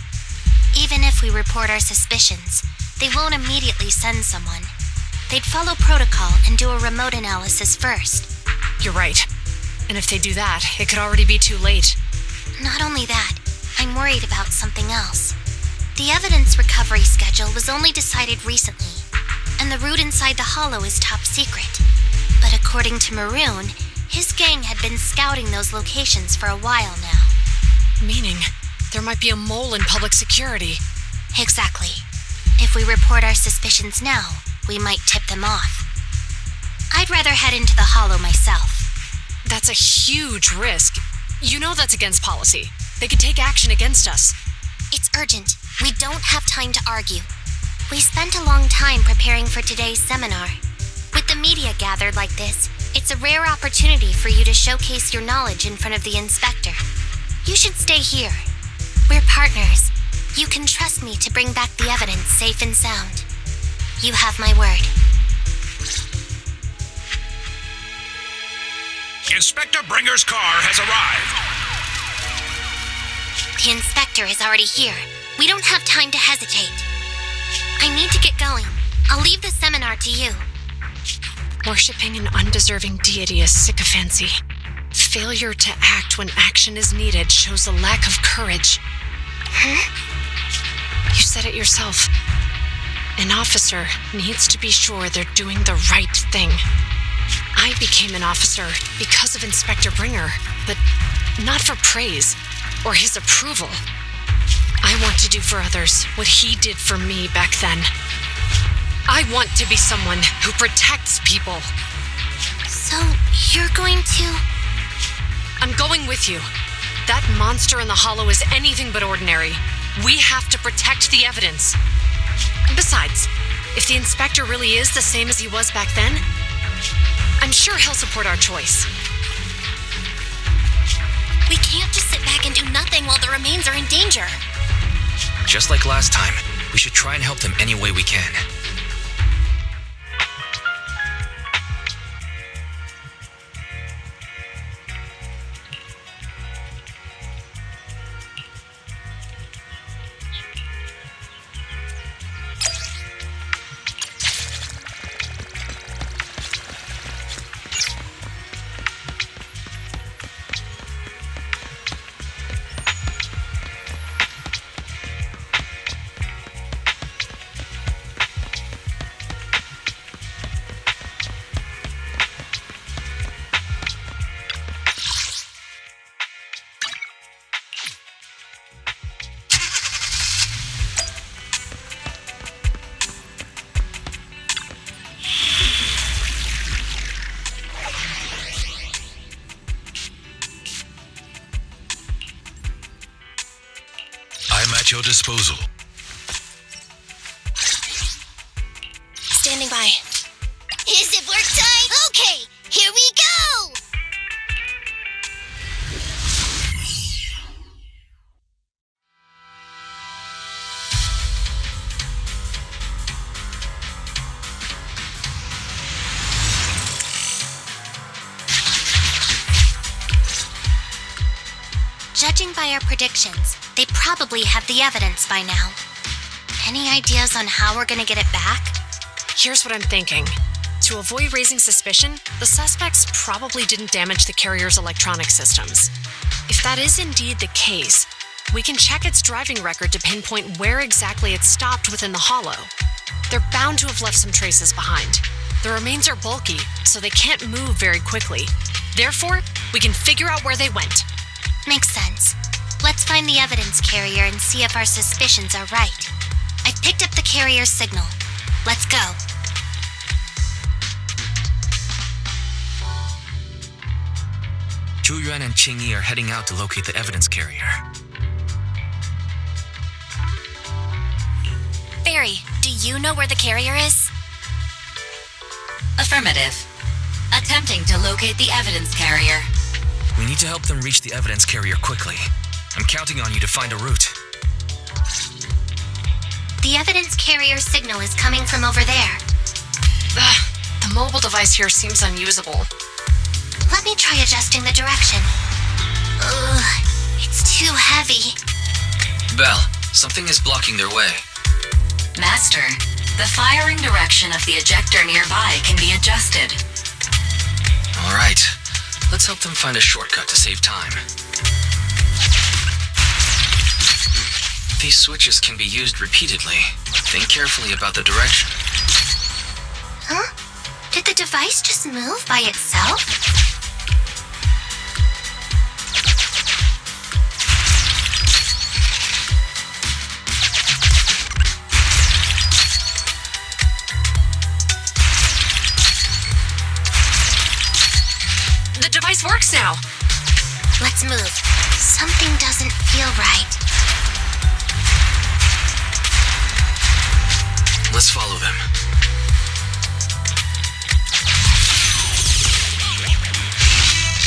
Even if we report our suspicions, they won't immediately send someone. They'd follow protocol and do a remote analysis first. You're right. And if they do that, it could already be too late. Not only that, I'm worried about something else. The evidence recovery schedule was only decided recently, and the route inside the hollow is top secret. But according to Maroon, his gang had been scouting those locations for a while now. Meaning, there might be a mole in public security. Exactly. If we report our suspicions now, we might tip them off. I'd rather head into the hollow myself. That's a huge risk. You know that's against policy. They could take action against us. It's urgent. We don't have time to argue. We spent a long time preparing for today's seminar. With the media gathered like this, it's a rare opportunity for you to showcase your knowledge in front of the inspector. You should stay here. We're partners. You can trust me to bring back the evidence safe and sound. You have my word. Inspector Bringer's car has arrived. The inspector is already here. We don't have time to hesitate. I need to get going. I'll leave the seminar to you. Worshipping an undeserving deity is sycophancy. Failure to act when action is needed shows a lack of courage. You said it yourself. An officer needs to be sure they're doing the right thing. I became an officer because of Inspector Bringer, but not for praise or his approval. I want to do for others what he did for me back then. I want to be someone who protects people. So, you're going to... I'm going with you. That monster in the hollow is anything but ordinary. We have to protect the evidence. Besides, if the inspector really is the same as he was back then, I'm sure he'll support our choice. We can't just sit back and do nothing while the remains are in danger. Just like last time, we should try and help them any way we can. At your disposal. Standing by. Is it work time? Okay, here we go! Judging by our predictions, they probably have the evidence by now. Any ideas on how we're gonna get it back? Here's what I'm thinking. To avoid raising suspicion, the suspects probably didn't damage the carrier's electronic systems. If that is indeed the case, we can check its driving record to pinpoint where exactly it stopped within the hollow. They're bound to have left some traces behind. The remains are bulky, so they can't move very quickly. Therefore, we can figure out where they went. Makes sense. Let's find the evidence carrier and see if our suspicions are right. I picked up the carrier's signal. Let's go. Zhu Yuan and Qing Yi are heading out to locate the evidence carrier. Fairy, do you know where the carrier is? Affirmative. Attempting to locate the evidence carrier. We need to help them reach the evidence carrier quickly. I'm counting on you to find a route. The evidence carrier signal is coming from over there. The mobile device here seems unusable. Let me try adjusting the direction. heavy. Belle, something is blocking their way. Master, the firing direction of the ejector nearby can be adjusted. All right, let's help them find a shortcut to save time. These switches can be used repeatedly. Think carefully about the direction. Huh? Did the device just move by itself? The device works now. Let's move. Something doesn't feel right. Let's follow them.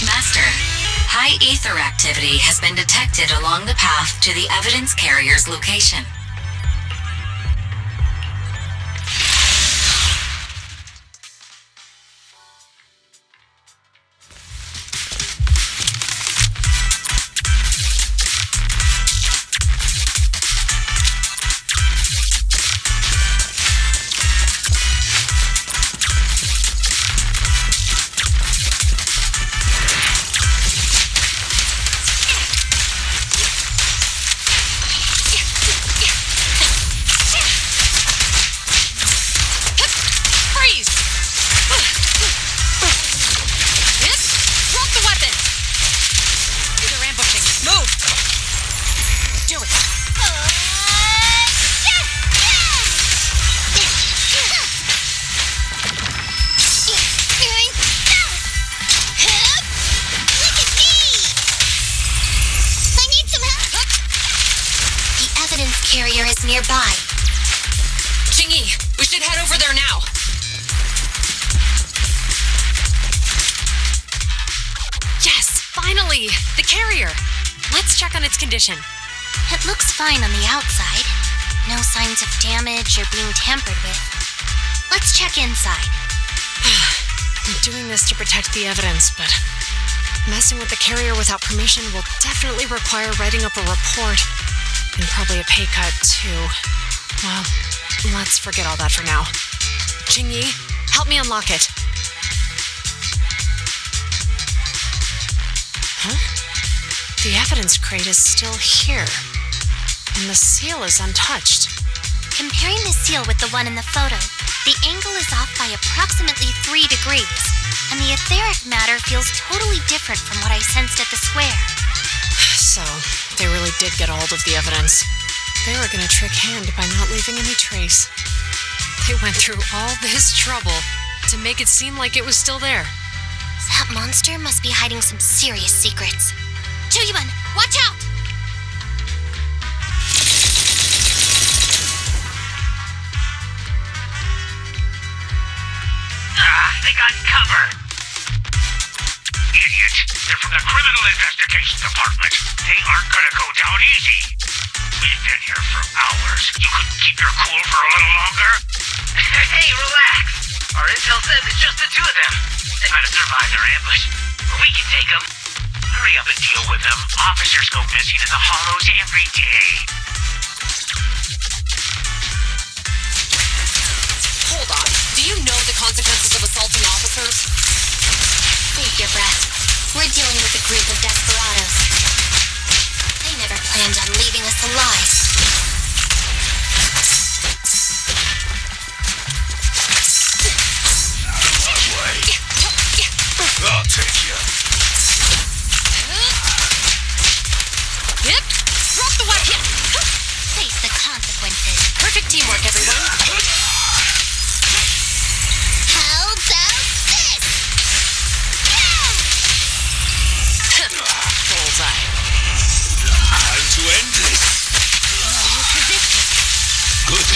Master, high ether activity has been detected along the path to the evidence carrier's location. Carrier is nearby. Jingyi, we should head over there now. Yes, finally! The carrier! Let's check on its condition. It looks fine on the outside. No signs of damage or being tampered with. Let's check inside. I'm doing this to protect the evidence, but messing with the carrier without permission will definitely require writing up a report. And probably a pay cut, too. Well, let's forget all that for now. Jingyi, help me unlock it. Huh? The evidence crate is still here. And the seal is untouched. Comparing the seal with the one in the photo, the angle is off by approximately 3 degrees. And the etheric matter feels totally different from what I sensed at the square. So, they really did get a hold of the evidence. They were gonna trick Hand by not leaving any trace. They went through all this trouble to make it seem like it was still there. That monster must be hiding some serious secrets. Zhu Yuan, watch out! They got cover. Idiot. They're from the Criminal Investigation Department. They aren't gonna go down easy. We've been here for hours. You couldn't keep your cool for a little longer? Hey, relax. Our intel says it's just the two of them. They might have survived our ambush. But we can take them. Hurry up and deal with them. Officers go missing in the hollows every day. Hold on. Do you know the consequences of assaulting officers? Save your breath. We're dealing with a group of desperados. They never planned on leaving us alive. I'll take you. Yep. Drop the weapon. Face the consequences. Perfect teamwork, everyone. How about this? Bullseye. Time to end this. Good.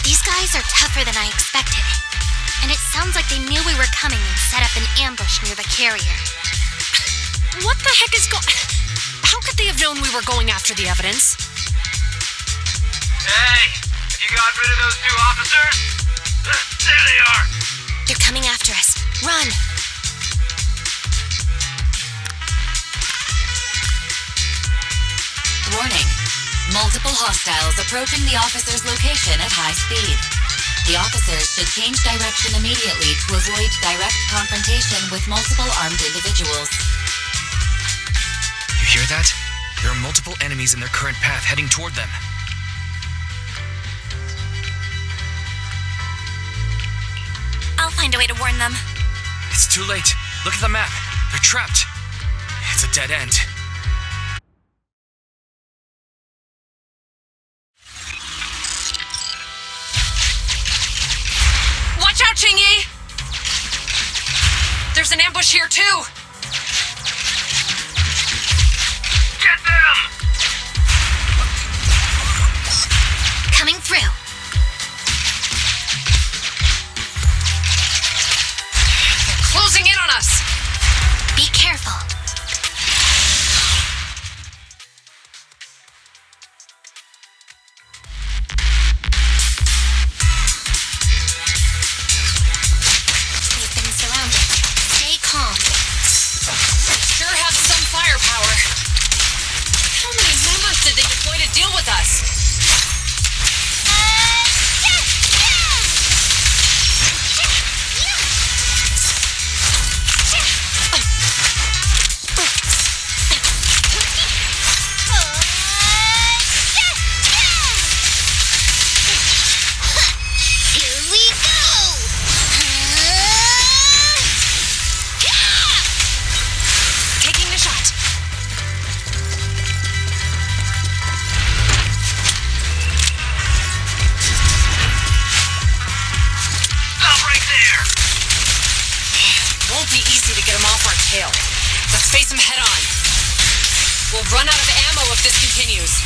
These guys are tougher than I expected. And it sounds like they knew we were coming and set up an ambush near the carrier. What the heck is How could they have known we were going after the evidence? Hey, you got rid of those two officers? There they are. They're coming after us. Run! hostiles approaching the officer's location at high speed. The officers should change direction immediately to avoid direct confrontation with multiple armed individuals. You hear that? There are multiple enemies in their current path heading toward them. I'll find a way to warn them. It's too late. Look at the map. They're trapped. It's a dead end. Watch out, Qingyi! There's an ambush here, too! Get them! Coming through. They're closing in on us! Be careful. We've been surrounded. Stay calm. Sure have some firepower. How many members did they deploy to deal with us? Here we go. Taking the shot. Stop right there! Won't be easy to get him off our tail. Let's face him head on. We'll run out of ammo if this continues.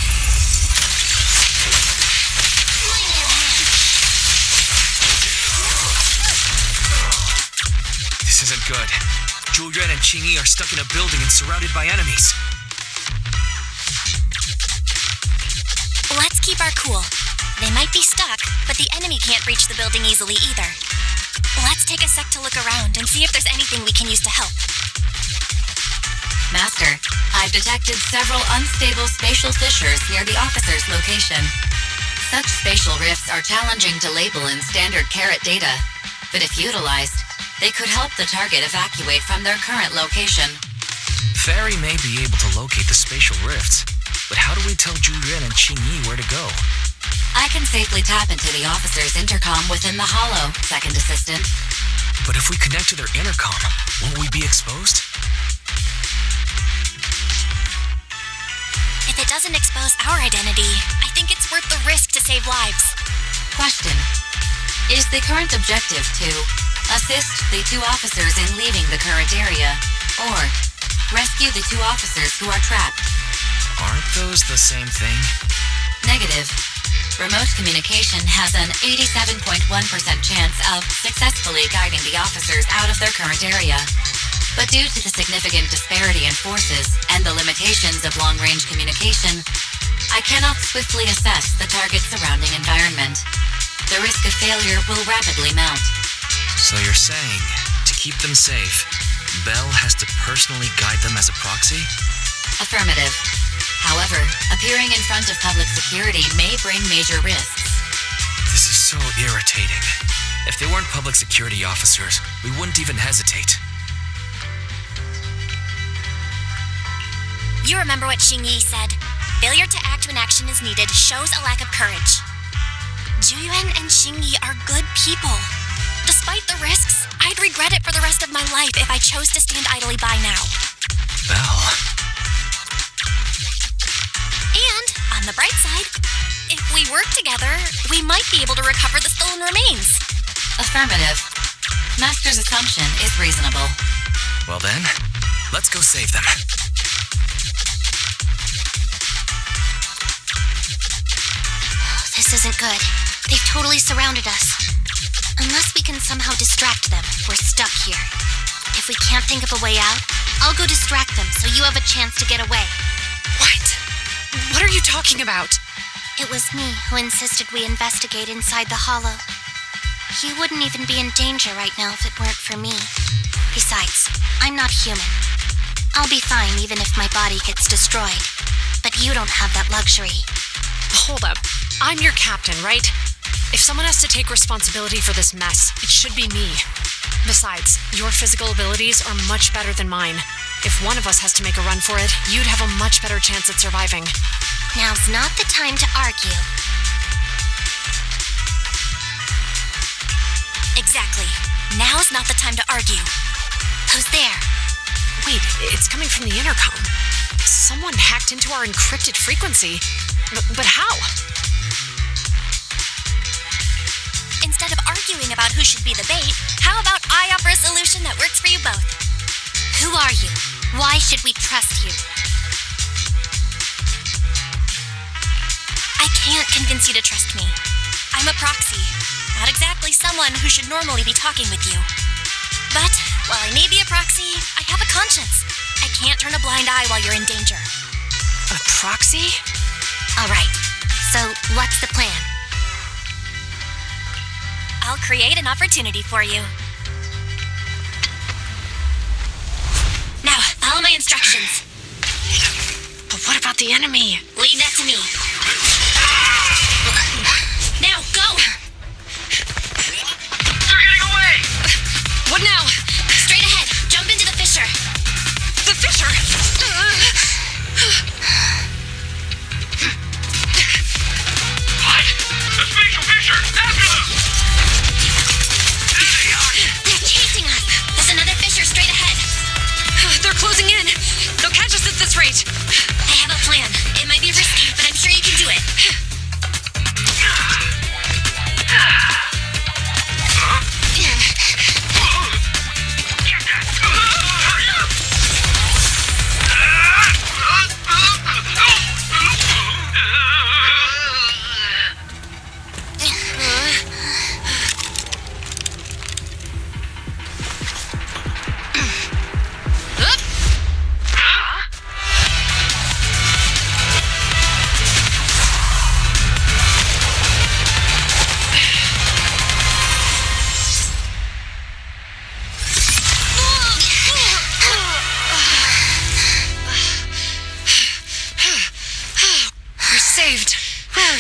This isn't good. Zhu Yuan and Qingyi are stuck in a building and surrounded by enemies. Let's keep our cool. They might be stuck, but the enemy can't reach the building easily either. Let's take a sec to look around and see if there's anything we can use to help. Master, I've detected several unstable spatial fissures near the officer's location. Such spatial rifts are challenging to label in standard carat data, but if utilized, they could help the target evacuate from their current location. Fairy may be able to locate the spatial rifts, but how do we tell Zhu Yuan and Qingyi where to go? I can safely tap into the officer's intercom within the hollow, Second Assistant. But if we connect to their intercom, won't we be exposed? If it doesn't expose our identity, I think it's worth the risk to save lives. Question. Is the current objective to assist the two officers in leaving the current area, or rescue the two officers who are trapped? Aren't those the same thing? Negative. Remote communication has an 87.1% chance of successfully guiding the officers out of their current area. But due to the significant disparity in forces and the limitations of long-range communication, I cannot swiftly assess the target's surrounding environment. The risk of failure will rapidly mount. So you're saying, to keep them safe, Belle has to personally guide them as a proxy? Affirmative. However, appearing in front of public security may bring major risks. This is so irritating. If they weren't public security officers, we wouldn't even hesitate. You remember what Qingyi said? Failure to act when action is needed shows a lack of courage. Zhu Yuan and Qingyi are good people. Despite the risks, I'd regret it for the rest of my life if I chose to stand idly by now. Belle. And, on the bright side, if we work together, we might be able to recover the stolen remains. Affirmative. Master's assumption is reasonable. Well then, let's go save them. This isn't good. They've totally surrounded us. Unless we can somehow distract them, we're stuck here. If we can't think of a way out, I'll go distract them so you have a chance to get away. What? What are you talking about? It was me who insisted we investigate inside the hollow. You wouldn't even be in danger right now if it weren't for me. Besides, I'm not human. I'll be fine even if my body gets destroyed. But you don't have that luxury. Hold up. I'm your captain, right? If someone has to take responsibility for this mess, it should be me. Besides, your physical abilities are much better than mine. If one of us has to make a run for it, you'd have a much better chance at surviving. Now's not the time to argue. Exactly. Now's not the time to argue. Who's there? Wait, it's coming from the intercom. Someone hacked into our encrypted frequency. But how? Instead of arguing about who should be the bait, how about I offer a solution that works for you both? Who are you? Why should we trust you? I can't convince you to trust me. I'm a proxy, not exactly someone who should normally be talking with you. But while I may be a proxy, I have a conscience. I can't turn a blind eye while you're in danger. A proxy? All right. So, what's the plan? I'll create an opportunity for you. Now, follow my instructions. But what about the enemy? Leave that to me. Now, go! They're getting away! What now? Straight ahead. Jump into the fissure. The fissure! What? The spatial fissure! After them! There they are! They're chasing us. There's another fissure straight ahead. They're closing in. They'll catch us at this rate. I have a plan. It might be risky, but I'm sure you can do it.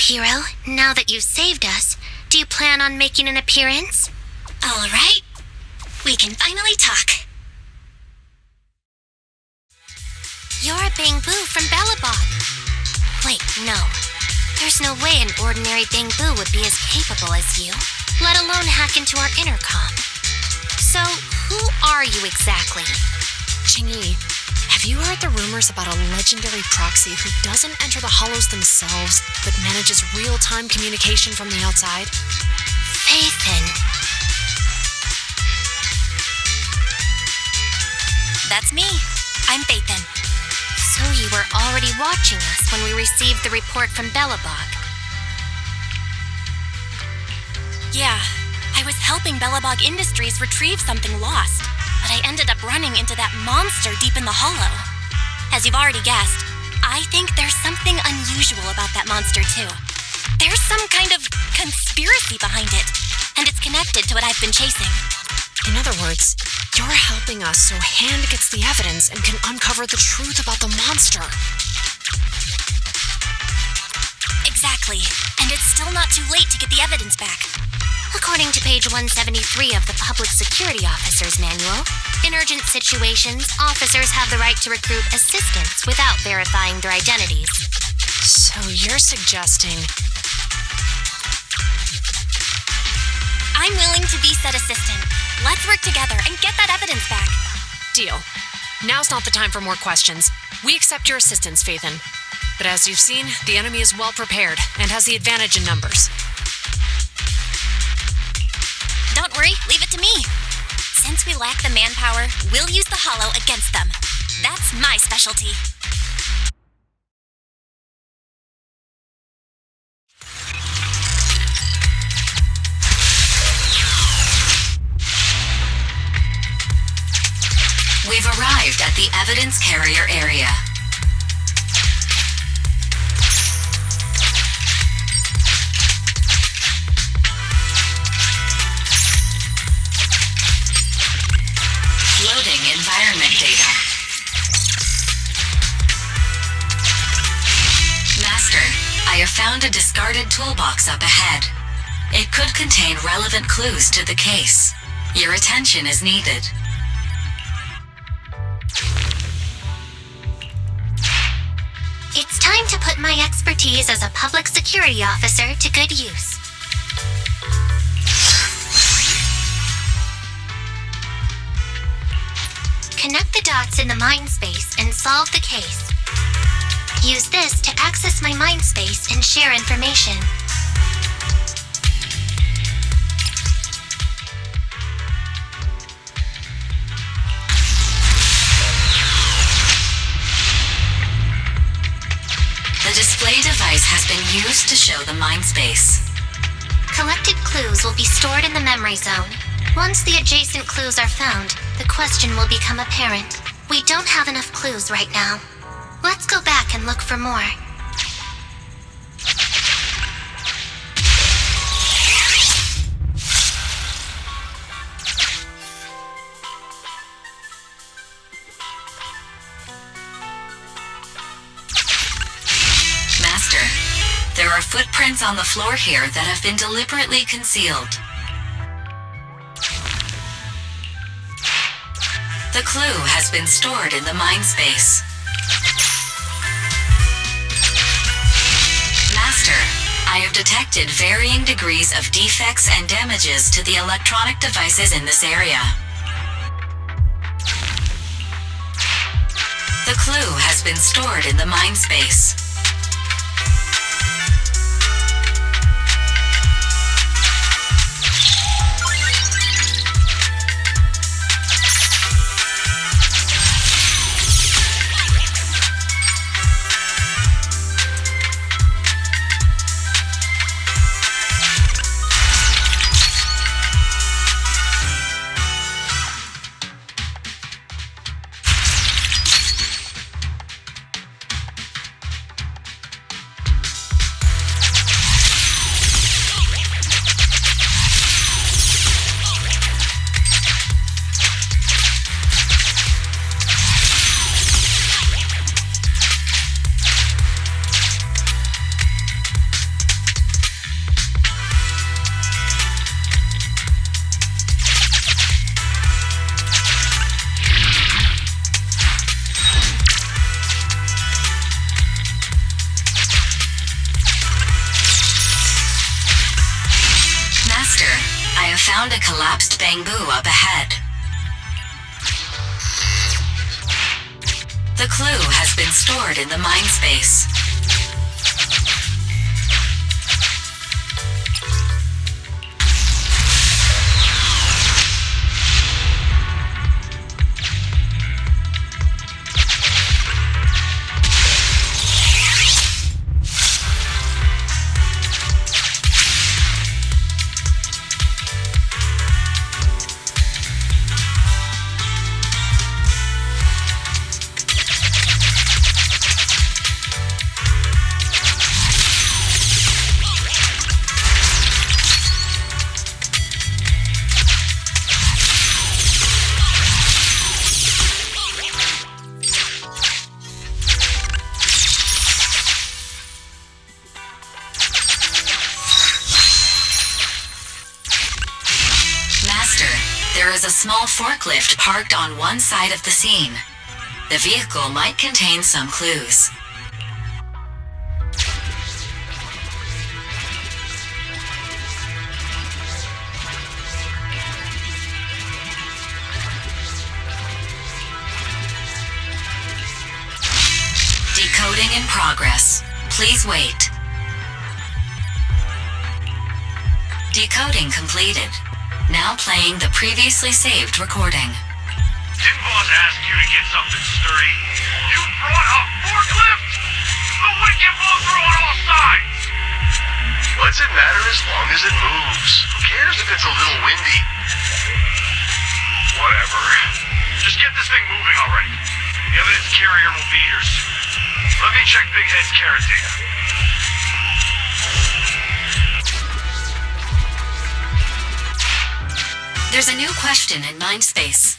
Hero, now that you've saved us, do you plan on making an appearance? All right. We can finally talk. You're a Bangbu from Bellabog. Wait, no. There's no way an ordinary Bangbu would be as capable as you, let alone hack into our intercom. So, who are you exactly? Jingyi, have you heard the rumors about a legendary proxy who doesn't enter the hollows themselves, but manages real-time communication from the outside? Faithin. That's me. I'm Faithin. So you were already watching us when we received the report from Bellabog. Yeah, I was helping Bellabog Industries retrieve something lost, but I ended up running into that monster deep in the hollow. As you've already guessed, I think there's something unusual about that monster too. There's some kind of conspiracy behind it, and it's connected to what I've been chasing. In other words, you're helping us so Hand gets the evidence and can uncover the truth about the monster. Exactly, and it's still not too late to get the evidence back. According to page 173 of the Public Security Officer's Manual, in urgent situations, officers have the right to recruit assistants without verifying their identities. So you're suggesting... I'm willing to be said assistant. Let's work together and get that evidence back. Deal. Now's not the time for more questions. We accept your assistance, Faithin. But as you've seen, the enemy is well prepared and has the advantage in numbers. Don't worry, leave it to me. Since we lack the manpower, we'll use the hollow against them. That's my specialty. We've arrived at the evidence carrier area. Loading environment data. Master, I have found a discarded toolbox up ahead. It could contain relevant clues to the case. Your attention is needed. It's time to put my expertise as a public security officer to good use. Connect the dots in the mind space and solve the case. Use this to access my mind space and share information. The display device has been used to show the mind space. Collected clues will be stored in the memory zone. Once the adjacent clues are found, the question will become apparent. We don't have enough clues right now. Let's go back and look for more. Master, there are footprints on the floor here that have been deliberately concealed. The clue has been stored in the mind space. Master, I have detected varying degrees of defects and damages to the electronic devices in this area. The clue has been stored in the mind space. Found a collapsed bamboo up ahead. The clue has been stored in the mind space. There is a small forklift parked on one side of the scene. The vehicle might contain some clues. Decoding in progress. Please wait. Decoding completed. Now playing the previously saved recording. Didn't boss ask you to get something sturdy? You brought a forklift? The wind can blow through on all sides! What's it matter as long as it moves? Who cares if it's a little windy? Whatever. Just get this thing moving already. The evidence carrier will be here soon. Let me check Big Head's carrot data. There's a new question in Mindspace.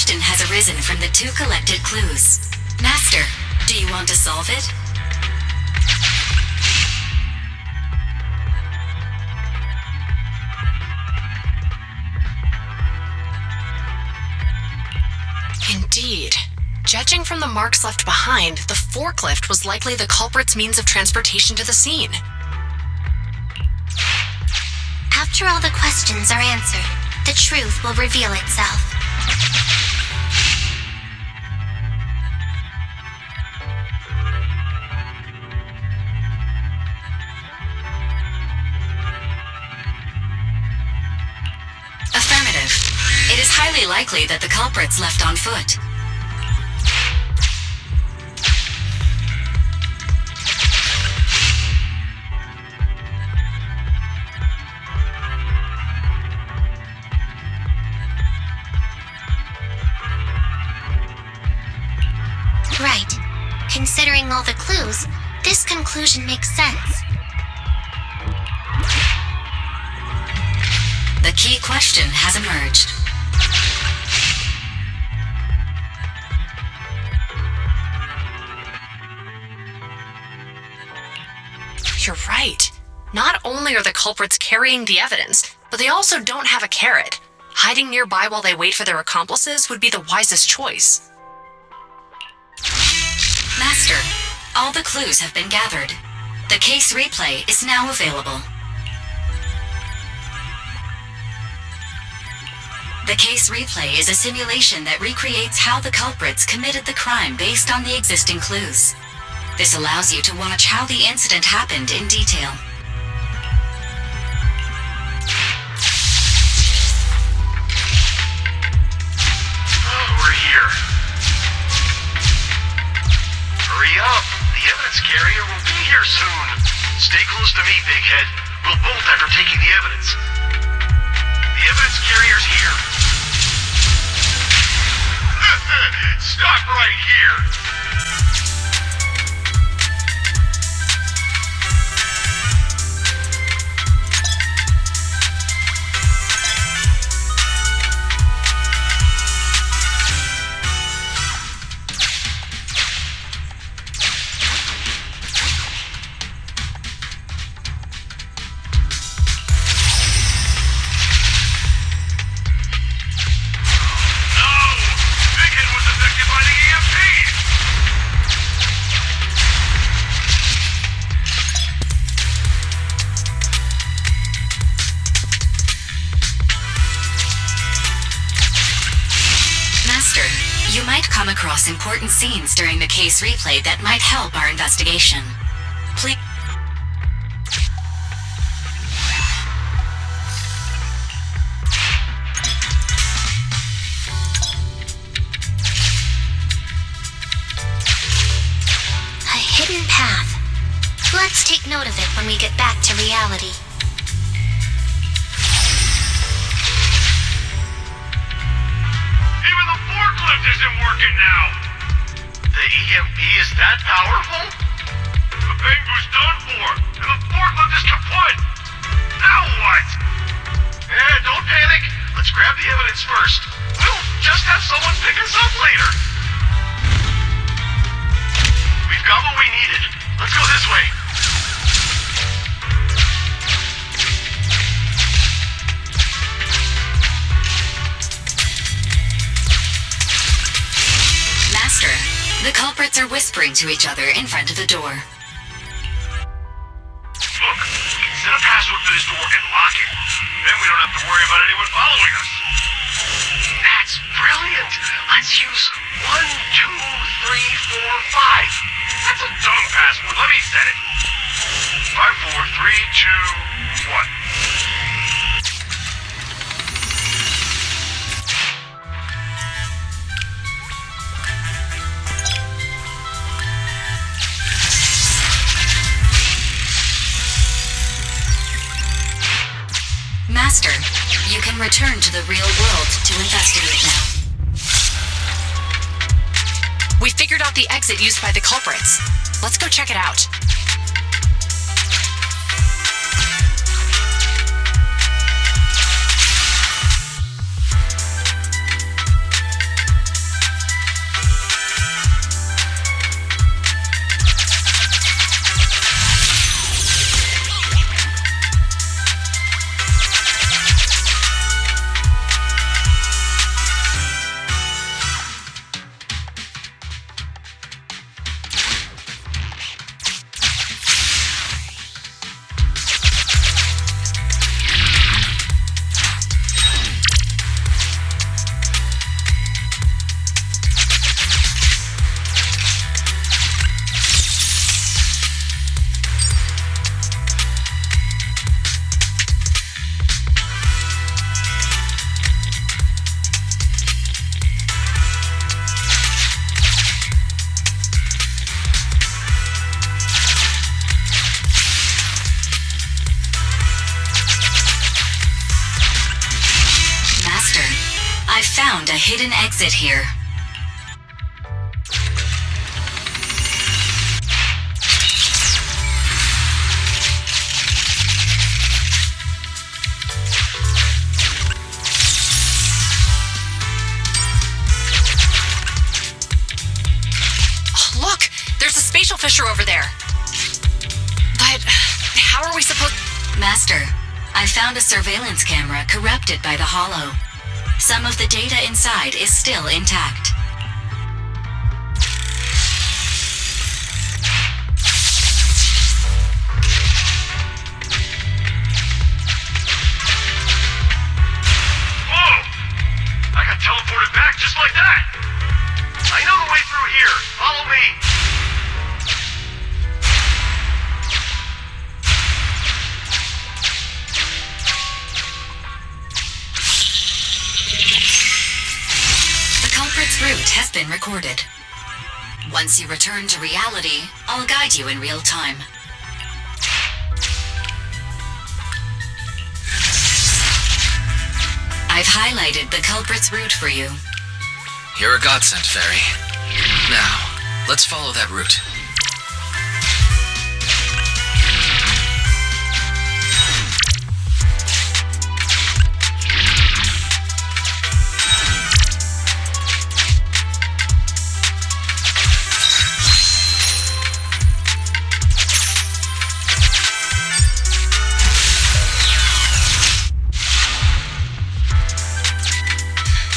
question has arisen from the 2 collected clues. Master, do you want to solve it? Indeed. Judging from the marks left behind, the forklift was likely the culprit's means of transportation to the scene. After all the questions are answered, the truth will reveal itself. Affirmative. It is highly likely that the culprits left on foot. Right. Considering all the clues, this conclusion makes sense. The key question has emerged. You're right. Not only are the culprits carrying the evidence, but they also don't have a carrot. Hiding nearby while they wait for their accomplices would be the wisest choice. Master, all the clues have been gathered. The case replay is now available. The case replay is a simulation that recreates how the culprits committed the crime based on the existing clues. This allows you to watch how the incident happened in detail. We're here. Hurry up! The evidence carrier will be here soon. Stay close to me, Big Head. We'll bolt after taking the evidence. The evidence carrier's here. Stop right here! You might come across important scenes during the case replay that might help our investigation. Please. A hidden path. Let's take note of it when we get back to reality. Isn't working now. The EMP is that powerful? The Bangu's done for, and the forklift is kaput. Now what? Don't panic. Let's grab the evidence first. We'll just have someone pick us up later. We've got what we needed. Let's go this way. Master, the culprits are whispering to each other in front of the door. Look, we can set a password for this door and lock it. Then we don't have to worry about anyone following us. That's brilliant. Let's use 1, 2, 3, 4, 5. That's a dumb password. Let me set it. 5, 4, 3, 2, 1. Master, you can return to the real world to investigate now. We figured out the exit used by the culprits. Let's go check it out. hidden exit here. Look, there's a spatial fissure over there. But how are we supposed... Master, I found a surveillance camera corrupted by the hollow. Some of the data inside is still intact. Whoa! I got teleported back just like that. I know the way through here. Follow me. The culprit's route has been recorded. Once you return to reality, I'll guide you in real time. I've highlighted the culprit's route for you. You're a godsend, Fairy. Now, let's follow that route.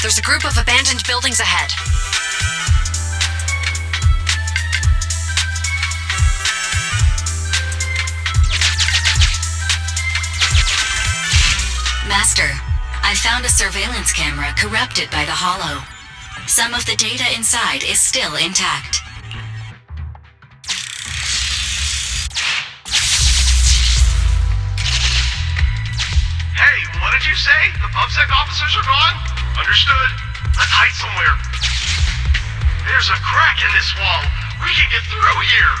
There's a group of abandoned buildings ahead. Master, I found a surveillance camera corrupted by the hollow. Some of the data inside is still intact. Hey, what did you say? The PubSec officers are gone? Understood. Let's hide somewhere. There's a crack in this wall. We can get through here.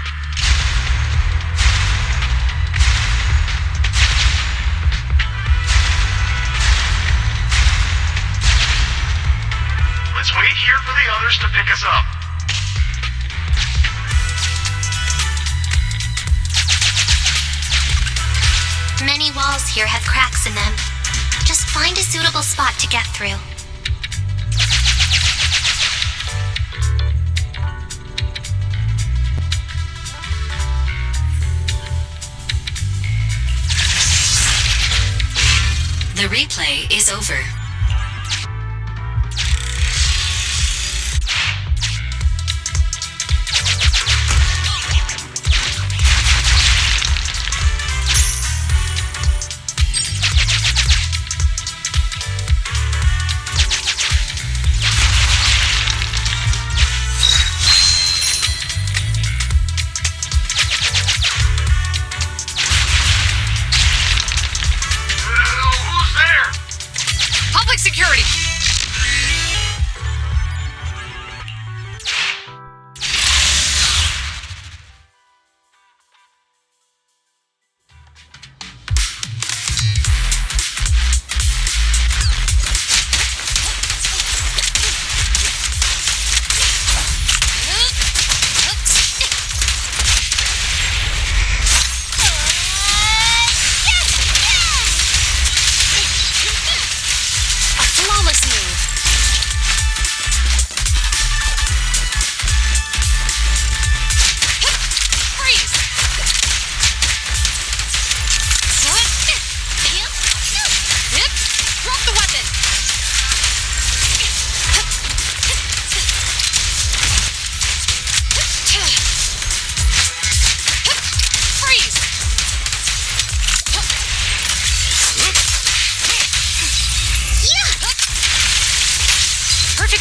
Let's wait here for the others to pick us up. Many walls here have cracks in them. Just find a suitable spot to get through. The replay is over. Security!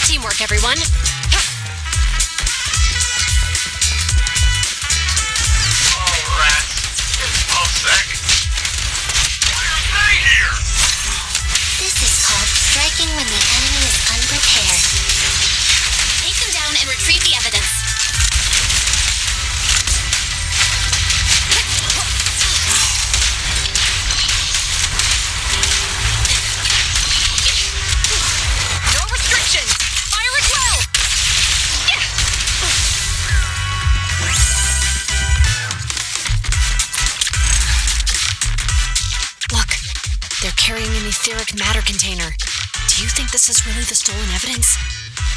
Teamwork, everyone. Oh, rats. It's PubSec. Why are they here? This is called striking when the enemy is unprepared. Take them down and retrieve the evidence. No restrictions! carrying an etheric matter container. Do you think this is really the stolen evidence?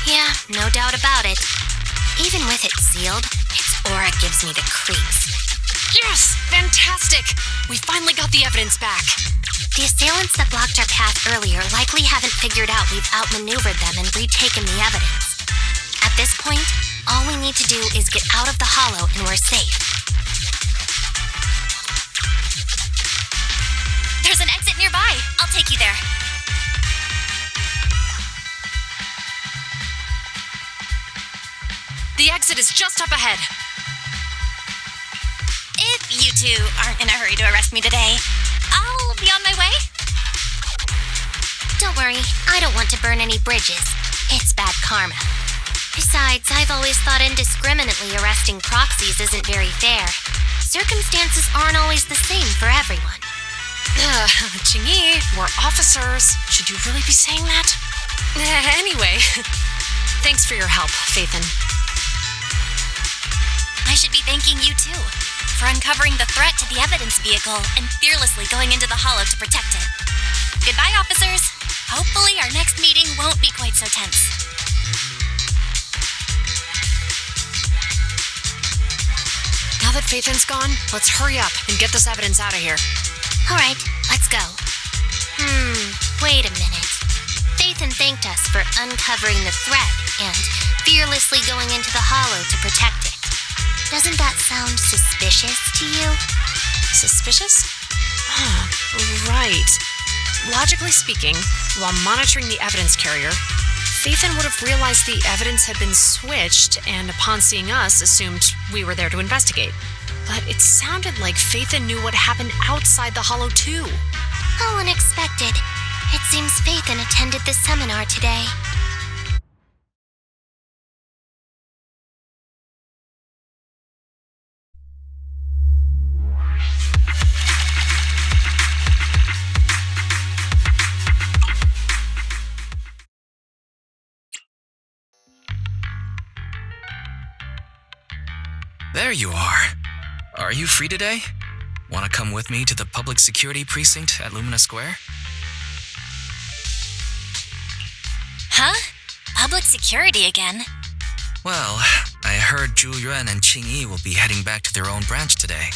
Yeah, no doubt about it. Even with it sealed, its aura gives me the creeps. Yes! Fantastic! We finally got the evidence back. The assailants that blocked our path earlier likely haven't figured out we've outmaneuvered them and retaken the evidence. At this point, all we need to do is get out of the hollow and we're safe. There's an exit nearby. I'll take you there. The exit is just up ahead. If you two aren't in a hurry to arrest me today, I'll be on my way. Don't worry, I don't want to burn any bridges. It's bad karma. Besides, I've always thought indiscriminately arresting proxies isn't very fair. Circumstances aren't always the same for everyone. Qingyi, we're officers. Should you really be saying that? Anyway, thanks for your help, Faithin. I should be thanking you too, for uncovering the threat to the evidence vehicle and fearlessly going into the hollow to protect it. Goodbye, officers. Hopefully our next meeting won't be quite so tense. Now that Faithin's gone, let's hurry up and get this evidence out of here. All right, let's go. Wait a minute. Faithin thanked us for uncovering the threat and fearlessly going into the hollow to protect it. Doesn't that sound suspicious to you? Suspicious? Right. Logically speaking, while monitoring the evidence carrier, Faithin would have realized the evidence had been switched and upon seeing us assumed we were there to investigate. But it sounded like Faithin knew what happened outside the hollow too. How unexpected. It seems Faithin attended the seminar today. There you are. Are you free today? Want to come with me to the public security precinct at Lumina Square? Huh? Public security again? Well, I heard Zhu Yuan and Qingyi will be heading back to their own branch today.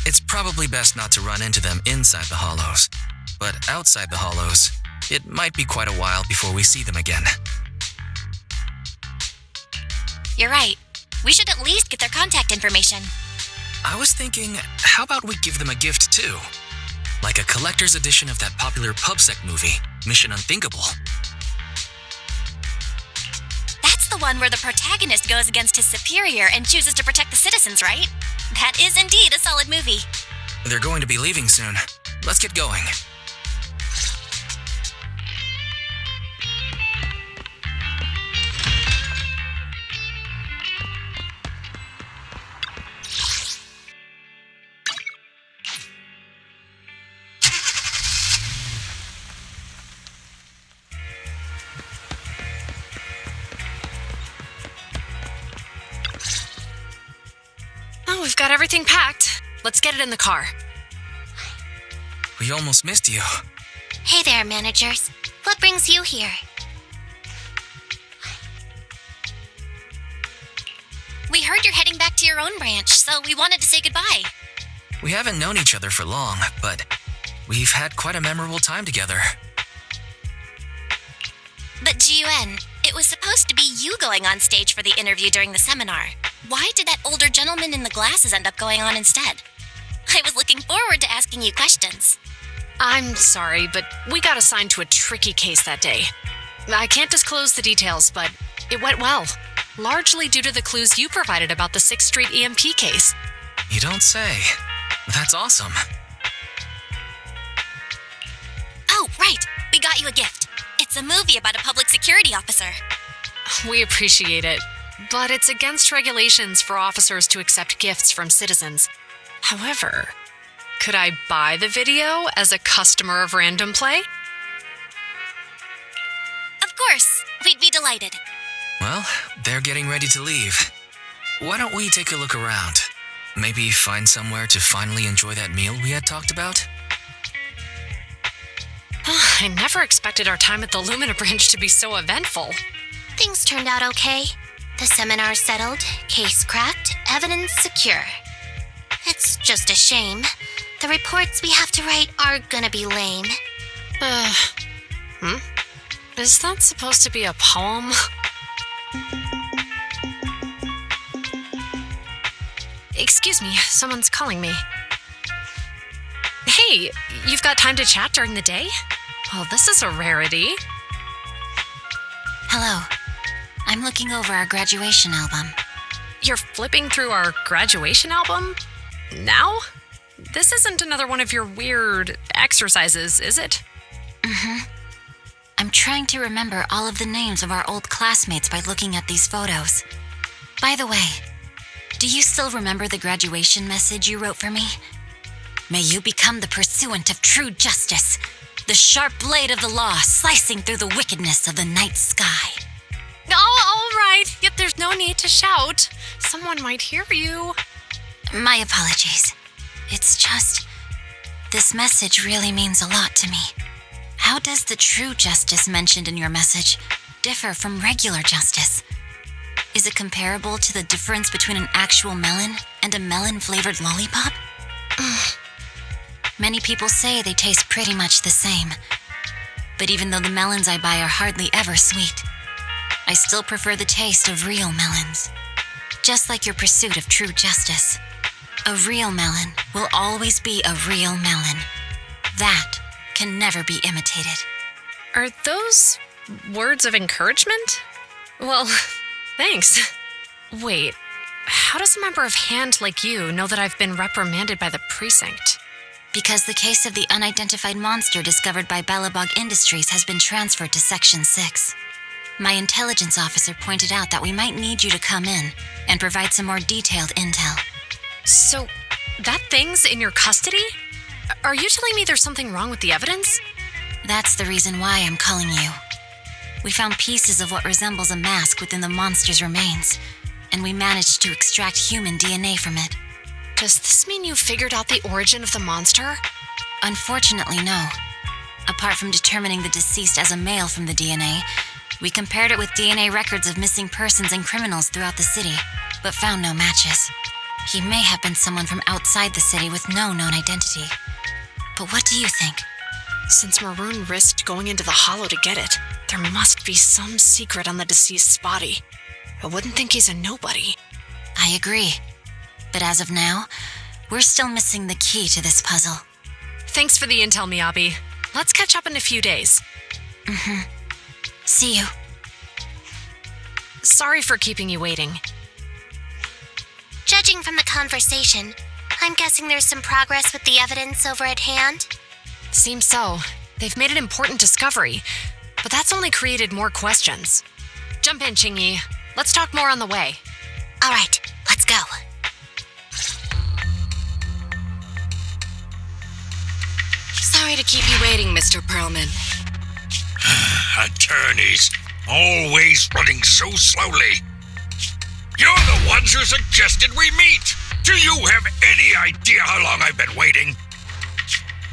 It's probably best not to run into them inside the hollows. But outside the hollows, it might be quite a while before we see them again. You're right. We should at least get their contact information. I was thinking, how about we give them a gift too? Like a collector's edition of that popular PubSec movie, Mission Unthinkable. That's the one where the protagonist goes against his superior and chooses to protect the citizens, right? That is indeed a solid movie. They're going to be leaving soon. Let's get going. Oh, we've got everything packed. Let's get it in the car. We almost missed you. Hey there, managers. What brings you here? We heard you're heading back to your own branch, so we wanted to say goodbye. We haven't known each other for long, but we've had quite a memorable time together. But Zhu Yuan, it was supposed to be you going on stage for the interview during the seminar. Why did that older gentleman in the glasses end up going on instead? I was looking forward to asking you questions. I'm sorry, but we got assigned to a tricky case that day. I can't disclose the details, but it went well. Largely due to the clues you provided about the 6th Street EMP case. You don't say. That's awesome. Oh, right. We got you a gift. It's a movie about a public security officer. We appreciate it, but it's against regulations for officers to accept gifts from citizens. However, could I buy the video as a customer of Random Play? Of course. We'd be delighted. Well, they're getting ready to leave. Why don't we take a look around? Maybe find somewhere to finally enjoy that meal we had talked about? I never expected our time at the Lumina branch to be so eventful. Things turned out okay. The seminar settled, case cracked, evidence secure. It's just a shame. The reports we have to write are gonna be lame. Is that supposed to be a poem? Excuse me, someone's calling me. Hey, you've got time to chat during the day? Well, this is a rarity. Hello. I'm looking over our graduation album. You're flipping through our graduation album? Now? This isn't another one of your weird exercises, is it? I'm trying to remember all of the names of our old classmates by looking at these photos. By the way, do you still remember the graduation message you wrote for me? May you become the pursuant of true justice, the sharp blade of the law slicing through the wickedness of the night sky. Oh, all right. Yet there's no need to shout. Someone might hear you. My apologies. It's just, this message really means a lot to me. How does the true justice mentioned in your message differ from regular justice? Is it comparable to the difference between an actual melon and a melon-flavored lollipop? Many people say they taste pretty much the same. But even though the melons I buy are hardly ever sweet, I still prefer the taste of real melons. Just like your pursuit of true justice. A real melon will always be a real melon. That can never be imitated. Are those words of encouragement? Well, thanks. Wait, how does a member of HAND like you know that I've been reprimanded by the precinct? Because the case of the unidentified monster discovered by Bellabog Industries has been transferred to Section 6. My intelligence officer pointed out that we might need you to come in and provide some more detailed intel. So, that thing's in your custody? Are you telling me there's something wrong with the evidence? That's the reason why I'm calling you. We found pieces of what resembles a mask within the monster's remains, and we managed to extract human DNA from it. Does this mean you figured out the origin of the monster? Unfortunately, no. Apart from determining the deceased as a male from the DNA, we compared it with DNA records of missing persons and criminals throughout the city, but found no matches. He may have been someone from outside the city with no known identity. But what do you think? Since Maroon risked going into the hollow to get it, there must be some secret on the deceased's body. I wouldn't think he's a nobody. I agree. But as of now, we're still missing the key to this puzzle. Thanks for the intel, Miyabi. Let's catch up in a few days. See you. Sorry for keeping you waiting. Judging from the conversation, I'm guessing there's some progress with the evidence over at HAND? Seems so. They've made an important discovery, but that's only created more questions. Jump in, Qingyi. Let's talk more on the way. All right, let's go. Sorry to keep you waiting, Mr. Perlman. Attorneys, always running so slowly. You're the ones who suggested we meet. Do you have any idea how long I've been waiting?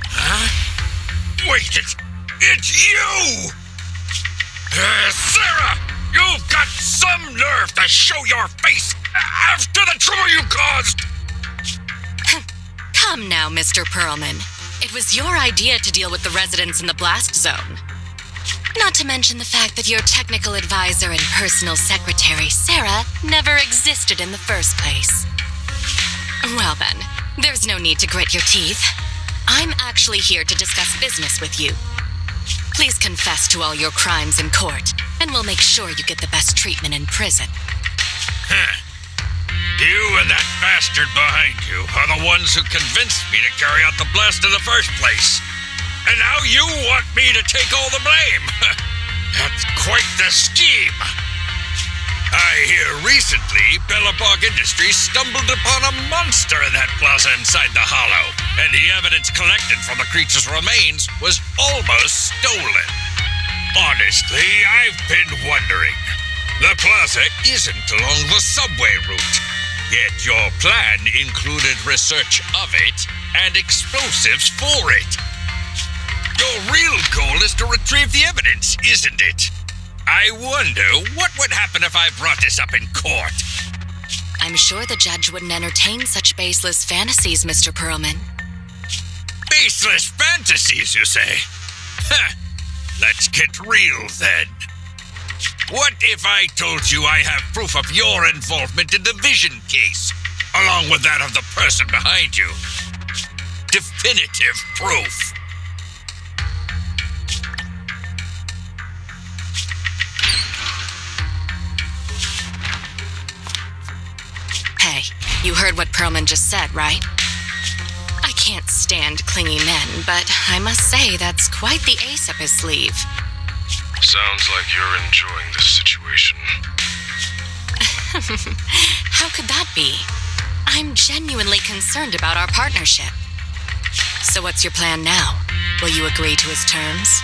Huh? Wait, it's you! Sarah, you've got some nerve to show your face after the trouble you caused! Come now, Mr. Perlman. It was your idea to deal with the residents in the blast zone. Not to mention the fact that your technical advisor and personal secretary, Sarah, never existed in the first place. Well then, there's no need to grit your teeth. I'm actually here to discuss business with you. Please confess to all your crimes in court, and we'll make sure you get the best treatment in prison. You and that bastard behind you are the ones who convinced me to carry out the blast in the first place. And now you want me to take all the blame. That's quite the scheme. I hear recently Bellabog Industries stumbled upon a monster in that plaza inside the hollow, and the evidence collected from the creature's remains was almost stolen. Honestly, I've been wondering. The plaza isn't along the subway route, yet your plan included research of it and explosives for it. Your real goal is to retrieve the evidence, isn't it? I wonder what would happen if I brought this up in court. I'm sure the judge wouldn't entertain such baseless fantasies, Mr. Perlman. Baseless fantasies, you say? Huh. Let's get real then. What if I told you I have proof of your involvement in the Vision case, along with that of the person behind you? Definitive proof. Hey, you heard what Perlman just said, right? I can't stand clingy men, but I must say that's quite the ace up his sleeve. Sounds like you're enjoying this situation. How could that be? I'm genuinely concerned about our partnership. So what's your plan now? Will you agree to his terms?